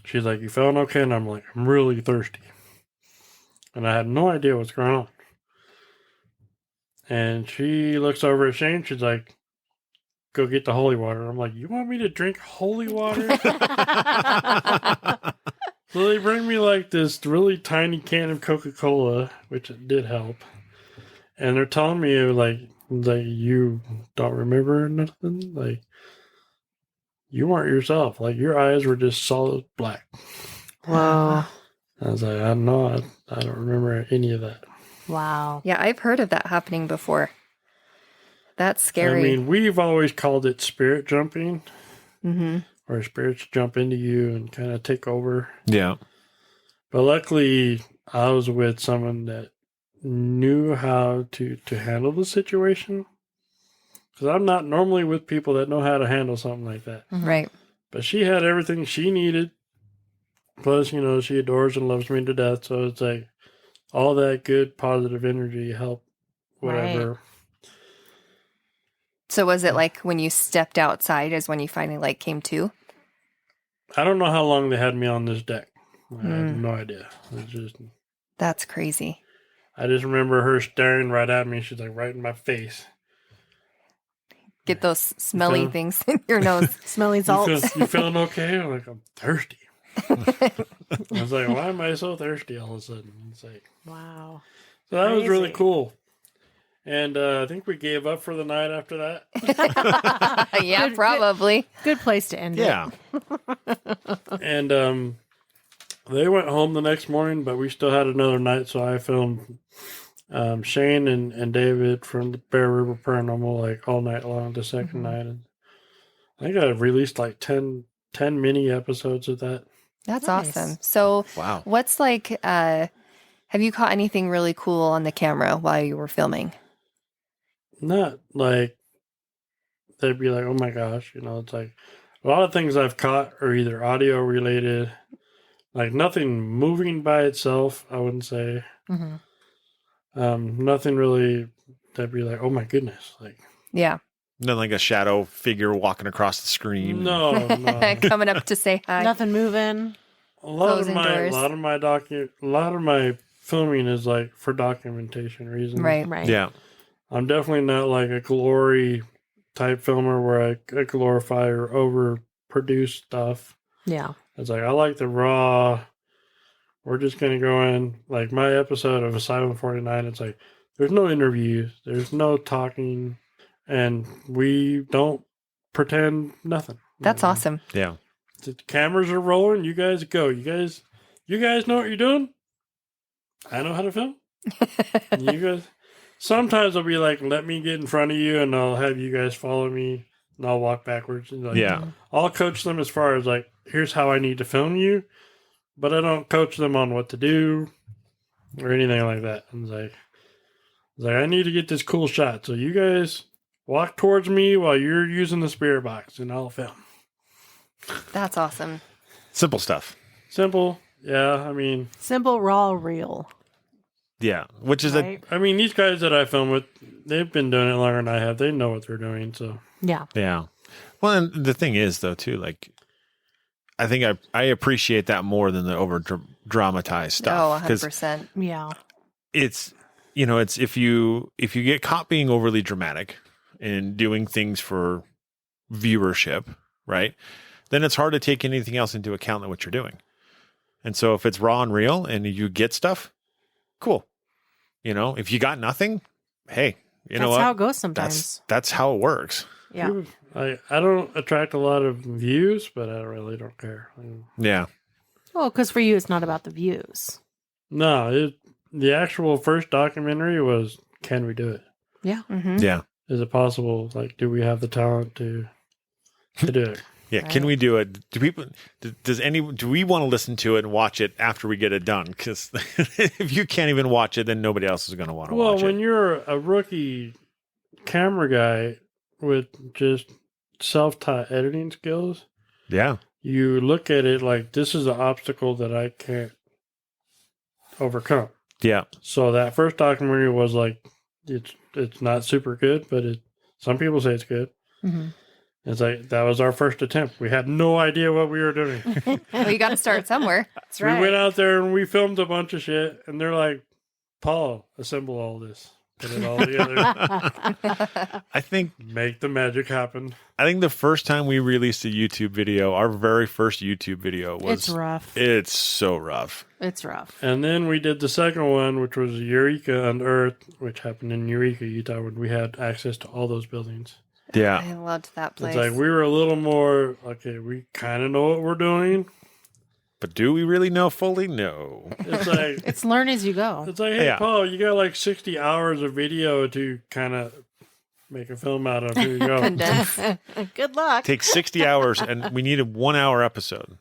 she's like, you feeling okay? And I'm like, I'm really thirsty. And I had no idea what's going on. And she looks over at Shane. She's like, go get the holy water. I'm like, you want me to drink holy water? So they bring me like this really tiny can of Coca-Cola, which did help. And they're telling me like you don't remember nothing? Like, you weren't yourself. Like, your eyes were just solid black. Wow. I was like, I don't know. I don't remember any of that. Wow. Yeah, I've heard of that happening before. That's scary. I mean, we've always called it spirit jumping. Mm-hmm. Where spirits jump into you and kind of take over. Yeah. But luckily, I was with someone that knew how to handle the situation. Because I'm not normally with people that know how to handle something like that. Right. But she had everything she needed. Plus, she adores and loves me to death. So it's like all that good, positive energy helped whatever. Right. So was it like when you stepped outside is when you finally like came to? I don't know how long they had me on this deck. I have no idea. That's crazy. I just remember her staring right at me. She's like right in my face. get those smelly feeling- things in your nose. Smelling salts. You feeling okay? I'm like, I'm thirsty. I was like, why am I so thirsty all of a sudden? It's like, Wow. so that was really Crazy. cool. And I think we gave up for the night after that. Yeah, Good- probably. Good place to end it. Yeah. And they went home the next morning, but we still had another night. So I filmed Shane and David from the Bear River Paranormal like all night long the 2nd Mhm. night. And I think I released like 10 mini episodes of that. That's Nice. awesome. So, Wow. what's like, have you caught anything really cool on the camera while you were filming? Not like they'd be like, oh my gosh, it's like a lot of things I've caught are either audio related, like nothing moving by itself, I wouldn't say. hmm Nothing really that'd be like, oh my goodness. Like, Yeah. Then like a shadow figure walking across the screen. no. Coming up to say hi. Nothing moving. A lot of Closing my doors. a lot of my filming is like for documentation reasons. Right. Right. Yeah. I'm definitely not like a glory type filmer where I glorify or overproduce stuff. Yeah. It's like I like the raw. We're just gonna go in like my episode of Asylum 49. It's like there's no interviews, there's no talking, and we don't pretend nothing. That's awesome. Yeah. The cameras are rolling. You guys go. You guys know what you're doing. I know how to film. You guys. Sometimes I'll be like, let me get in front of you, and I'll have you guys follow me, and I'll walk backwards. And like, Yeah. I'll coach them as far as like, here's how I need to film you, but I don't coach them on what to do or anything like that. And it's like I need to get this cool shot, so you guys walk towards me while you're using the spirit box, and I'll film. That's awesome. Simple stuff. Simple, yeah. I mean, Simple, raw, real. Yeah. Which is Right? these guys that I film with, they've been doing it longer than I have. They know what they're doing, so. Yeah. Yeah. Well, and the thing is, though, too, like, I think I appreciate that more than the over dramatized Oh, stuff. 100%. Yeah. It's, it's if you get caught being overly dramatic and doing things for viewership, right? Then it's hard to take anything else into account than what you're doing. And so if it's raw and real and you get stuff, cool. If you got nothing, hey, you know That's what? how it goes sometimes. That's how it works. Yeah. I don't attract a lot of views, but I really don't care. Yeah. Well, because for you, it's not about the views. No, the actual first documentary was, can we do it? Yeah. Mm-hmm. Yeah. Is it possible? Like, do we have the talent to do it? Yeah. Can Right. we do it? Do we want to listen to it and watch it after we get it done? Because if you can't even watch it, then nobody else is going to want to Well, watch when it. you're a rookie camera guy with just self-taught editing skills, Yeah. you look at it like this is an obstacle that I can't overcome. Yeah. So that first documentary was like, it's not super good, but some people say it's good. hmm It's like that was our first attempt. We had no idea what we were doing. Well, you got to start somewhere. That's We right. went out there and we filmed a bunch of shit, and they're like, "Paul, assemble all this, put it all together, I think make the magic happen." the first time we released a YouTube video, our very first YouTube video was It's rough. It's so rough. It's rough. And then we did the second one, which was Eureka Unearthed, which happened in Eureka, Utah, when we had access to all those buildings. Yeah. I loved that place. It's like we were a little more okay. We kind of know what we're doing. But do we really know fully? No. It's like It's learn as you go. It's like, hey, Yeah. Paul, you got like 60 hours of video to kind of make a film out of. Here you go. Condense. Good luck. Take 60 hours and we need a 1 hour episode.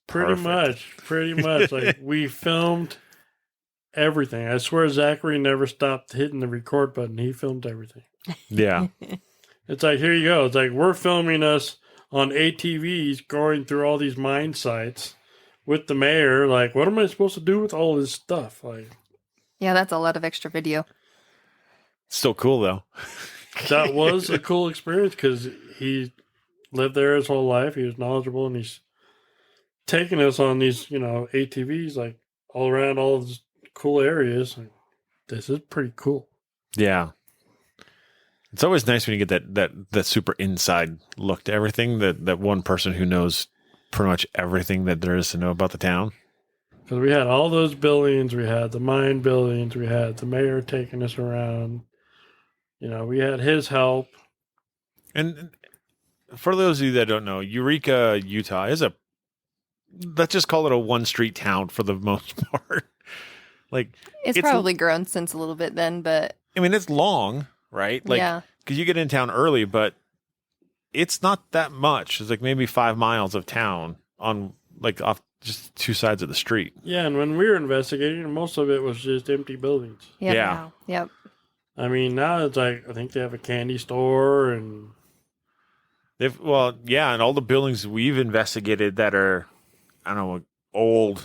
Pretty much. Like we filmed everything. I swear Zachary never stopped hitting the record button. He filmed everything. Yeah. It's like, here you go. It's like we're filming us on ATVs going through all these mine sites with the mayor. Like, what am I supposed to do with all this stuff? Like, Yeah, that's a lot of extra video. Still cool though. that was a cool experience because he lived there his whole life. He was knowledgeable, and he's taking us on these, ATVs, like all around all these cool areas. Like, this is pretty cool. Yeah. It's always nice when you get that super inside look to everything. That one person who knows pretty much everything that there is to know about the town. Because we had all those buildings, we had the mine buildings, we had the mayor taking us around. We had his help. And for those of you that don't know, Eureka, Utah is let's just call it a one street town for the most part. Like It's probably grown since a little bit then, but I mean, it's long, right? Like, yeah. because you get in town early, but it's not that much. It's like maybe 5 miles of town on like off just two sides of the street. Yeah, and when we were investigating, most of it was just empty buildings. Yep. Yeah. Yep. I mean, now it's like, I think they have a candy store and... And all the buildings we've investigated that are, I don't know,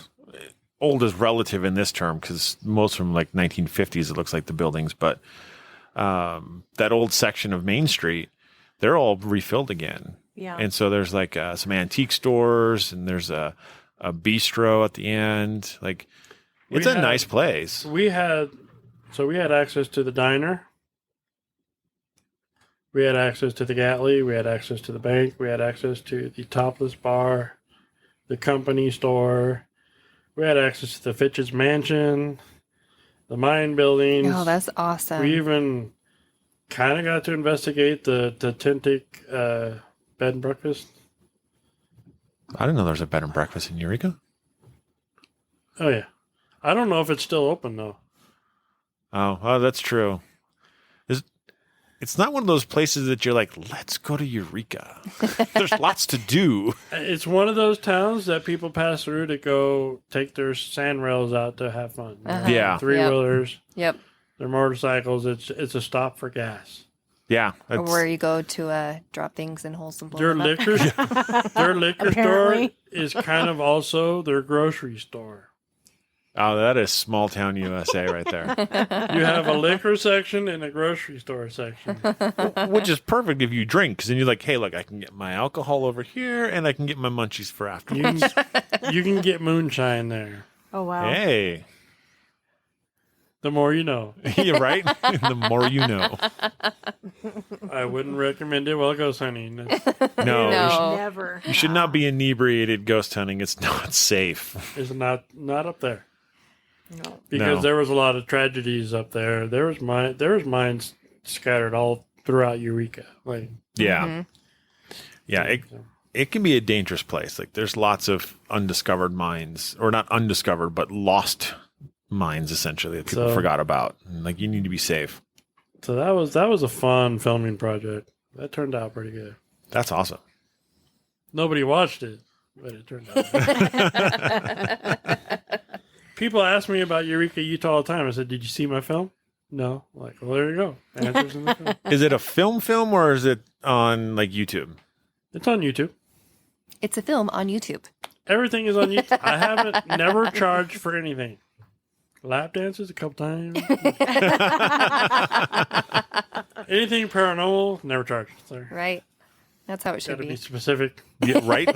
old is relative in this term because most from like 1950s, it looks like the buildings, but that old section of Main Street, they're all refilled again. Yeah. And so there's like some antique stores and there's a bistro at the end. Like it's a nice place. We had access to the diner. We had access to the Gatley. We had access to the bank. We had access to the Topless Bar, the company store. We had access to the Fitch's Mansion, the mine buildings. Oh, that's awesome. We even kind of got to investigate the Tintic bed and breakfast. I didn't know there was a bed and breakfast in Eureka. Oh, yeah. I don't know if it's still open, though. Oh, that's true. It's not one of those places that you're like, let's go to Eureka. There's lots to do. It's one of those towns that people pass through to go take their sand rails out to have fun. Yeah. Three-wheelers, Yep. their motorcycles. It's a stop for gas. Yeah. Or where you go to drop things in holes and blow Their them up. liquor store Apparently. is kind of also their grocery store. Oh, that is small town USA right there. You have a liquor section and a grocery store section. Which is perfect if you drink, because then you're like, hey, look, I can get my alcohol over here and I can get my munchies for afterwards. You can get moonshine there. Oh, wow. Hey. The more you know. You're right. The more you know. I wouldn't recommend it while ghost hunting. No. No. Never. You should not be inebriated ghost hunting. It's not safe. It's not up there. No. Because No. there was a lot of tragedies up there. There was mines scattered all throughout Eureka. Like, Yeah. Mm-hmm. Yeah. It can be a dangerous place. Like there's lots of undiscovered mines, or not undiscovered, but lost mines essentially that people forgot about. And, like you need to be safe. so that was a fun filming project. That turned out pretty good. That's awesome. Nobody watched it, but it turned out good. People ask me about Eureka, Utah all the time. I said, "Did you see my film?" No. I'm like, well, there you go. Answers in the film. Is it a film or is it on like YouTube? It's on YouTube. It's a film on YouTube. Everything is on YouTube. I haven't never charged for anything. Lap dances a couple times. Anything paranormal, never charged. Sorry. Right. That's how it should Got to be be. specific. Yeah, right?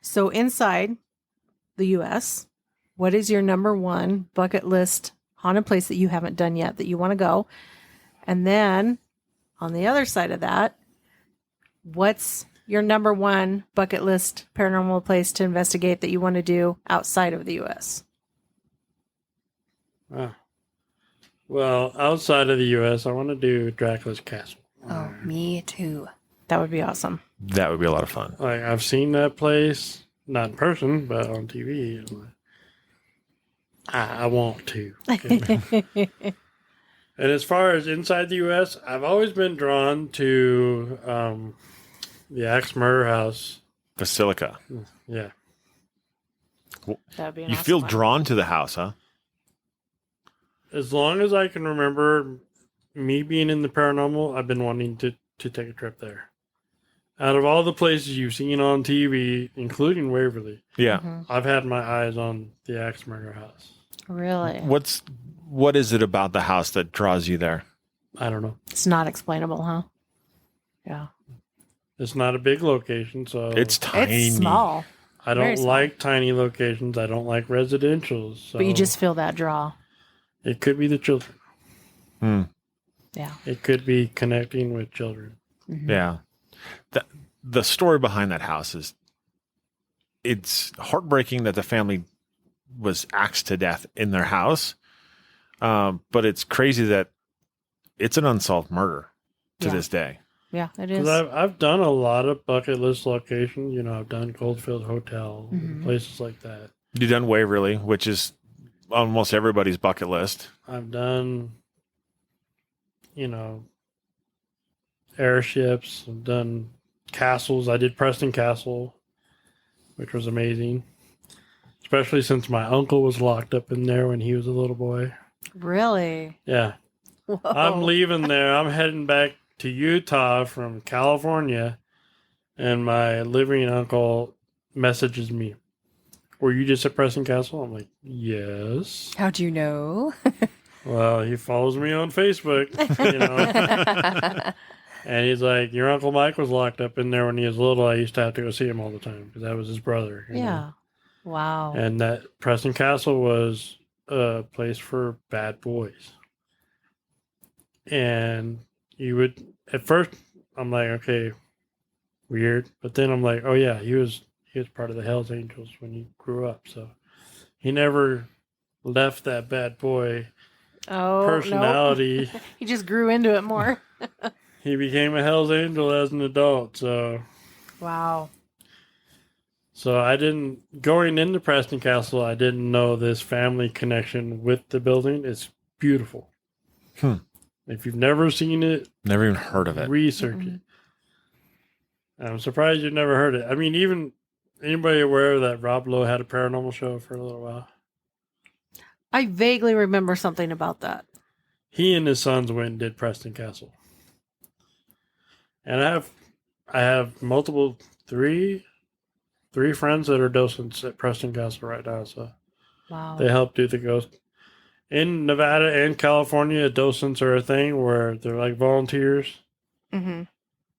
So inside the U.S., what is your number one bucket list haunted place that you haven't done yet that you want to go? And then on the other side of that, what's your number one bucket list paranormal place to investigate that you want to do outside of the U.S.? Well, outside of the U.S., I want to do Dracula's Castle. Oh, me too. That would be awesome. That would be a lot of fun. Like, I've seen that place, not in person, but on TV. I'm like, I want to. And as far as inside the U.S., I've always been drawn to the Axe Murder House. Basilica. Yeah. That'd be an You awesome feel one. drawn to the house, huh? As long as I can remember me being in the paranormal, I've been wanting to take a trip there. Out of all the places you've seen on TV, including Waverly, Yeah. Mhm. I've had my eyes on the Axe Murder House. Really? What is it about the house that draws you there? I don't know. It's not explainable, huh? Yeah. It's not a big location, so It's tiny. It's small, I very don't small. like tiny locations. I don't like residentials. So but you just feel that draw. it could be the children. Hmm. Yeah. It could be connecting with children. Mhm. Yeah. The story behind that house it's heartbreaking that the family was axed to death in their house. But it's crazy that it's an unsolved murder to Yeah. this day. Yeah, it Because is. I've done a lot of bucket list locations. You know, I've done Goldfield Hotel, Mhm. places like that. You done Waverly, which is almost everybody's bucket list. I've done, you know, airships. I've done castles. I did Preston Castle, which was amazing. Especially since my uncle was locked up in there when he was a little boy. Really? Yeah. Whoa. I'm leaving there. I'm heading back to Utah from California. And my living uncle messages me, "Were you just at Preston Castle?" I'm like, "Yes." How'd you know? Well, he follows me on Facebook, you know. And he's like, "Your Uncle Mike was locked up in there when he was little. I used to have to go see him all the time because that was his brother." you know. Yeah. Wow. And that Preston Castle was a place for bad boys. And you would, at first, I'm like, okay, weird. But then I'm like, oh yeah, he was part of the Hells Angels when he grew up. So he never left that bad boy Oh, personality. nope. He just grew into it more. He became a Hells Angel as an adult. Wow. So I didn't, going into Preston Castle, I didn't know this family connection with the building. It's beautiful. If you've never seen it, Never even heard of it. research it. I'm surprised you've never heard it. I mean, even anybody aware that Rob Lowe had a paranormal show for a little while? I vaguely remember something about that. He and his sons went and did Preston Castle. And I have multiple three friends that are docents at Preston Castle right now, so Wow. they help do the ghost. In Nevada and California, docents are a thing where they're like volunteers. Mm-hmm.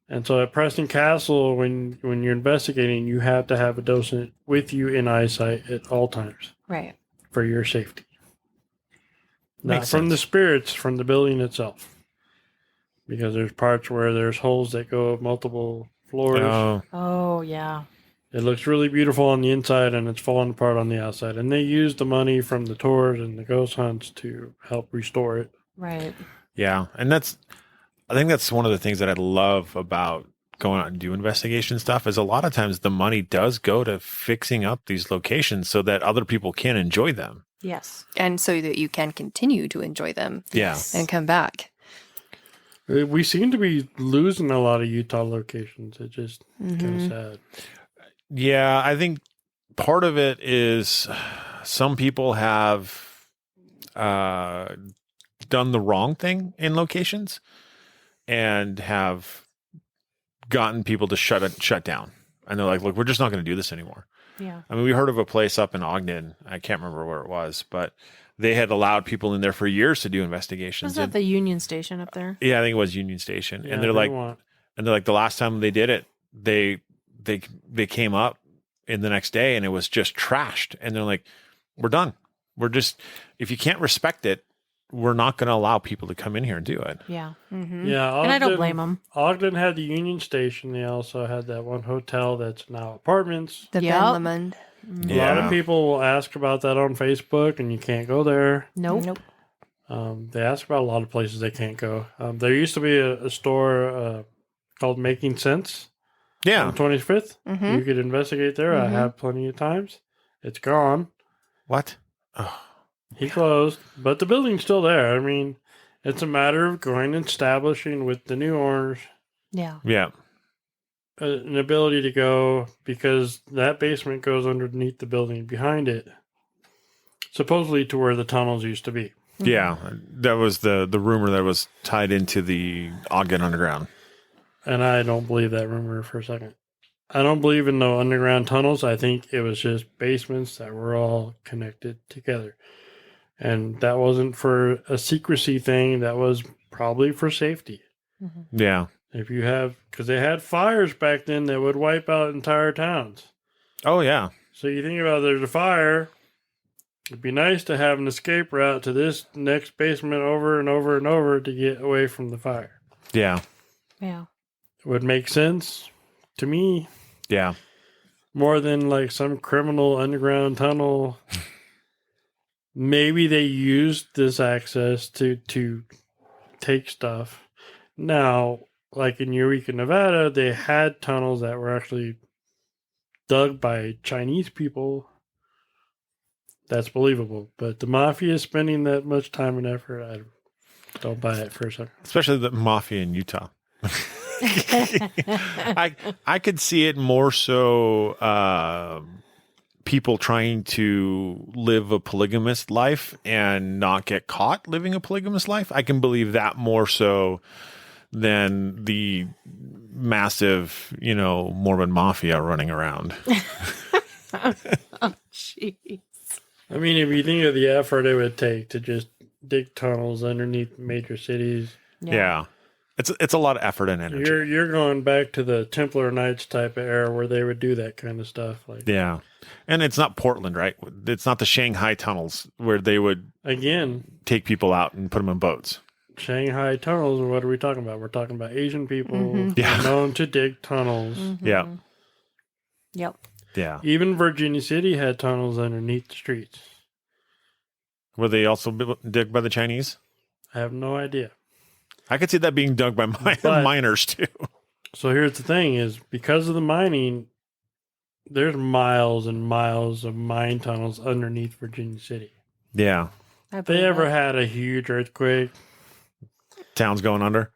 And so at Preston Castle, when you're investigating, you have to have a docent with you in eyesight at all times Right. for your safety. Not Makes from the sense. spirits, from the building itself. Because there's parts where there's holes that go up multiple floors. Oh, Oh, yeah. It looks really beautiful on the inside and it's falling apart on the outside. And they use the money from the tours and the ghost hunts to help restore it. Right. yeah. And I think that's one of the things that I love about going out and do investigation stuff is a lot of times the money does go to fixing up these locations so that other people can enjoy them. Yes. And so that you can continue to enjoy them Yeah. and come back. We seem to be losing a lot of Utah locations. It's just kind Mhm. of sad. Yeah, I think part of it is some people have done the wrong thing in locations and have gotten people to shut down. And they're like, look, we're just not going to do this anymore. Yeah. I mean, we heard of a place up in Ogden. I can't remember where it was, but they had allowed people in there for years to do investigations. Was that the Union Station up there? Yeah, I think it was Union Station. Yeah, and they're they like, want- the last time they did it, they came up in the next day and it was just trashed. And they're like, we're done. We're just, if you can't respect it, we're not going to allow people to come in here and do it. Yeah. Mm-hmm. Yeah, Ogden, And I don't blame them. Ogden had the Union Station. They also had that one hotel that's now apartments. The Yep. Ben Lemond. A lot of people will ask about that on Facebook, and you can't go there. Nope. They ask about a lot of places they can't go. There used to be a store called Making Sense Yeah. on 25th. Mm-hmm. You could investigate there. I Mhm. have plenty of times. It's gone. What? Oh, He closed, but the building's still there. I mean, it's a matter of going and establishing with the new owners Yeah. yeah. an ability to go, because that basement goes underneath the building behind it, supposedly to where the tunnels used to be. Yeah. That was the rumor that was tied into the Ogden Underground. And I don't believe that rumor for a second. I don't believe in no underground tunnels. I think it was just basements that were all connected together. And that wasn't for a secrecy thing. That was probably for safety. Yeah. If you have, because they had fires back then that would wipe out entire towns. Oh, yeah. So you think about, there's a fire, It'd be nice to have an escape route to this next basement over and over and over to get away from the fire. Yeah. Yeah. It would make sense to me Yeah. more than like some criminal underground tunnel. Maybe they used this access to take stuff. Now, like in Eureka, Nevada, they had tunnels that were actually dug by Chinese people. That's believable. But the mafia spending that much time and effort, I don't buy it for a second. Especially the mafia in Utah. I could see it more so people trying to live a polygamous life and not get caught living a polygamous life. I can believe that more so than the massive, Mormon mafia running around. Oh, jeez. I mean, if you think of the effort it would take to just dig tunnels underneath major cities, Yeah. It's a lot of effort and energy. you're going back to the Templar Knights type of era where they would do that kind of stuff. Like Yeah. And it's not Portland, right? It's not the Shanghai tunnels where they would again, take people out and put them in boats. Shanghai tunnels. What are we talking about? We're talking about Asian people Mhm. Yeah. who are known to dig tunnels. Yeah. Yep. Yeah. Even Virginia City had tunnels underneath the streets. Were they also dug by the Chinese? I have no idea. I could see that being dug by But- miners too. So here's the thing: is because of the mining, there's miles and miles of mine tunnels underneath Virginia City. Yeah. I If they believe ever that. had a huge earthquake, Town's going under.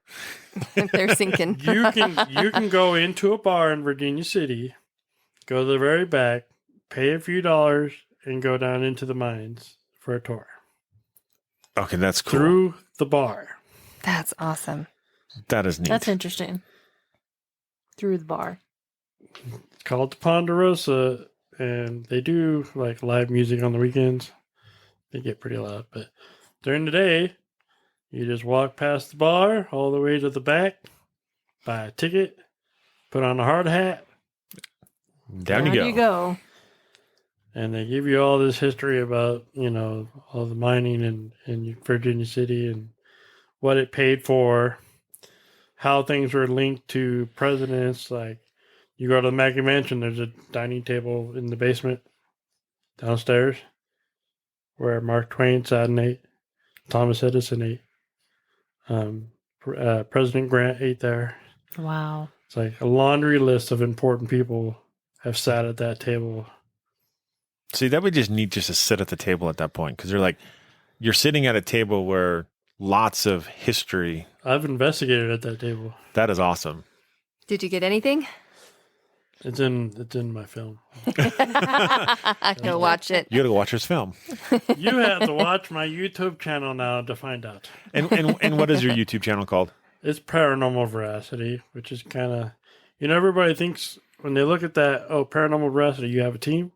They're sinking. you can go into a bar in Virginia City, go to the very back, pay a few dollars, and go down into the mines for a tour Okay, that's cool. through the bar. That's awesome. That is neat. That's interesting. Through the bar. It's called the Ponderosa, and they do like live music on the weekends. They get pretty loud, but during the day, you just walk past the bar all the way to the back, buy a ticket, put on a hard hat, Down you go. and they give you all this history about, all the mining in Virginia City and what it paid for, how things were linked to presidents. Like, you go to the Mackey Mansion, there's a dining table in the basement downstairs where Mark Twain sat and ate, Thomas Edison ate, President Grant ate there. Wow. It's like a laundry list of important people have sat at that table. See, that would just need just to sit at the table at that point because you're sitting at a table where lots of history. I've investigated at that table. That is awesome. Did you get anything? It's in my film. Go watch it. You got to watch this film. You have to watch my YouTube channel now to find out. And what is your YouTube channel called? It's Paranormal Veracity, which is kind of, everybody thinks when they look at that, oh, Paranormal Veracity, you have a team?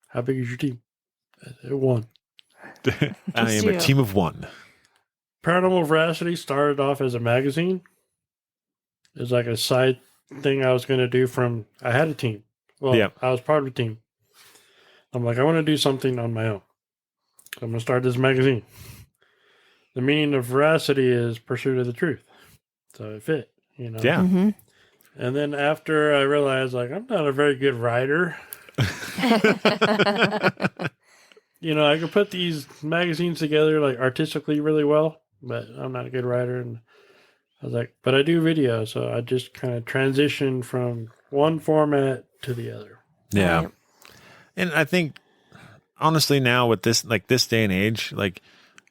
How big is your team? One. I am you. a team of one. Paranormal Veracity started off as a magazine. It's like a side thing I was going to do I had a team. Well, Yeah. I was part of a team. I'm like, I want to do something on my own. So I'm going to start this magazine. The meaning of veracity is pursuit of the truth. So it fit, Yeah. Mm-hmm. And then after I realized, like, I'm not a very good writer. I could put these magazines together, like, artistically really well, but I'm not a good writer. And I was like, but I do video. So I just kind of transitioned from one format to the other. Yeah. Right. And I think honestly now with this day and age, like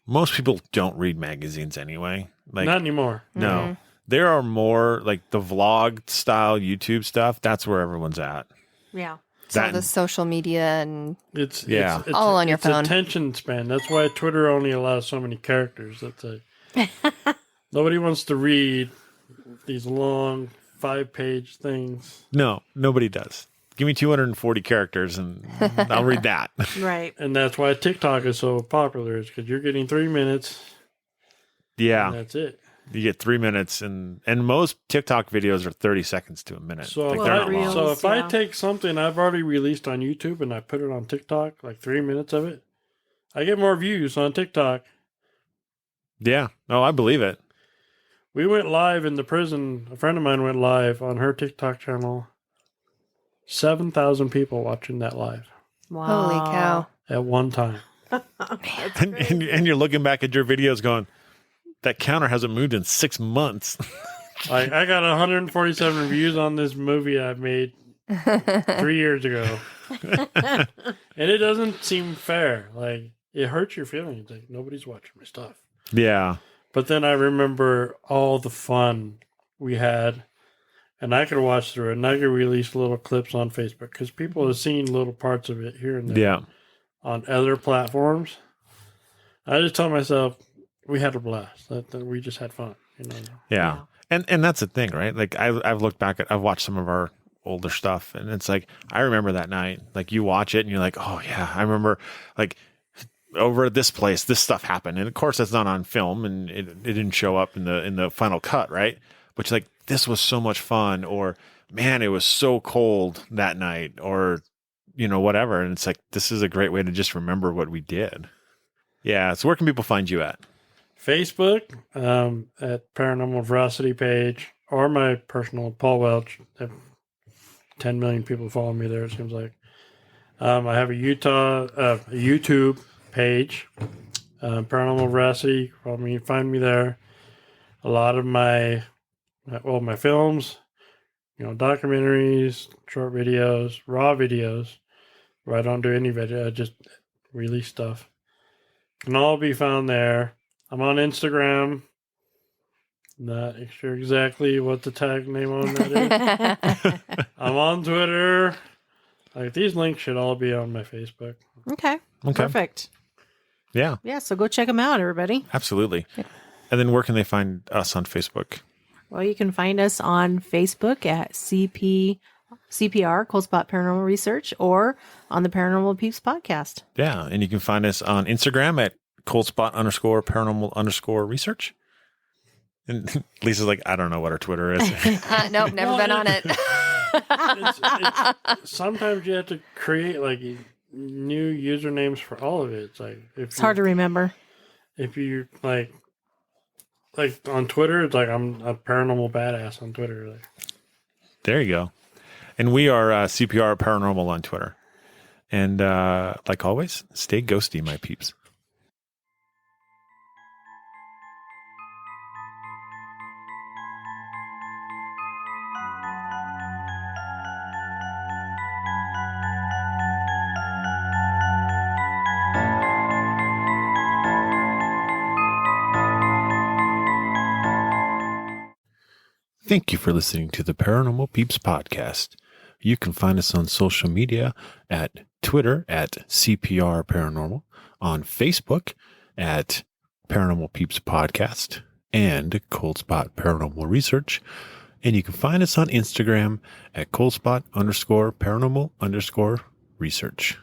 most people don't read magazines anyway. Like Not anymore. no. Mm-hmm. There are more like the vlog style YouTube stuff. That's where everyone's at. Yeah. So That- the social media and It's All on your it's phone. attention span. That's why Twitter only allows so many characters. Nobody wants to read these long 5-page things. No, nobody does. Give me 240 characters and I'll read that. Right. And that's why TikTok is so popular, is because you're getting 3 minutes. Yeah. And that's it. You get 3 minutes and most TikTok videos are 30 seconds to a minute. So, Like, if, they're I, not long. so if I yeah. take something I've already released on YouTube and I put it on TikTok, like 3 minutes of it, I get more views on TikTok. Yeah. Oh, I believe it. We went live in the prison. A friend of mine went live on her TikTok channel. 7,000 people watching that live Wow. Holy cow. at one time. And you're looking back at your videos going, that counter hasn't moved in 6 months. I got 147 views on this movie I made 3 years ago. And it doesn't seem fair. Like, it hurts your feelings. Like, nobody's watching my stuff. Yeah. But then I remember all the fun we had. And I could watch through it. And I could release little clips on Facebook. Because people have seen little parts of it here and there. Yeah. On other platforms. I just tell myself, we had a blast. That we just had fun. You know? Yeah. And that's the thing, right? Like I've looked back I've watched some of our older stuff, and it's like I remember that night. Like you watch it and you're like, oh yeah, I remember like over at this place this stuff happened. And of course that's not on film and it didn't show up in the final cut, right? But you're like, this was so much fun, or man, it was so cold that night, or you know, whatever. And it's like this is a great way to just remember what we did. Yeah. So where can people find you at? Facebook, at Paranormal Veracity page, or my personal Paul Welch. 10 million people follow me there, it seems like. I have a YouTube page, Paranormal Veracity. You can find me there. A lot of my films, you know, documentaries, short videos, raw videos, where I don't do any video, I just release stuff. Can all be found there. I'm on Instagram. Not sure exactly what the tag name on that is. I'm on Twitter. Like, these links should all be on my Facebook. Okay. Perfect. Yeah. Yeah. So go check them out, everybody. Absolutely. And then where can they find us on Facebook? Well, you can find us on Facebook at CPR, Cold Spot Paranormal Research, or on the Paranormal Peeps podcast. Yeah. And you can find us on Instagram at coldspot_paranormal_research. And Lisa's like, I don't know what our Twitter is. Nope, never been on it. Sometimes you have to create like new usernames for all of it. It's like It's hard to remember. If you like on Twitter, it's like I'm a paranormal badass on Twitter. Like. There you go. And we are CPR Paranormal on Twitter. And like always, stay ghosty, my peeps. Thank you for listening to the Paranormal Peeps podcast. You can find us on social media at Twitter at CPR Paranormal, on Facebook at Paranormal Peeps Podcast and Cold Spot Paranormal Research. And you can find us on Instagram at coldspot_paranormal_research.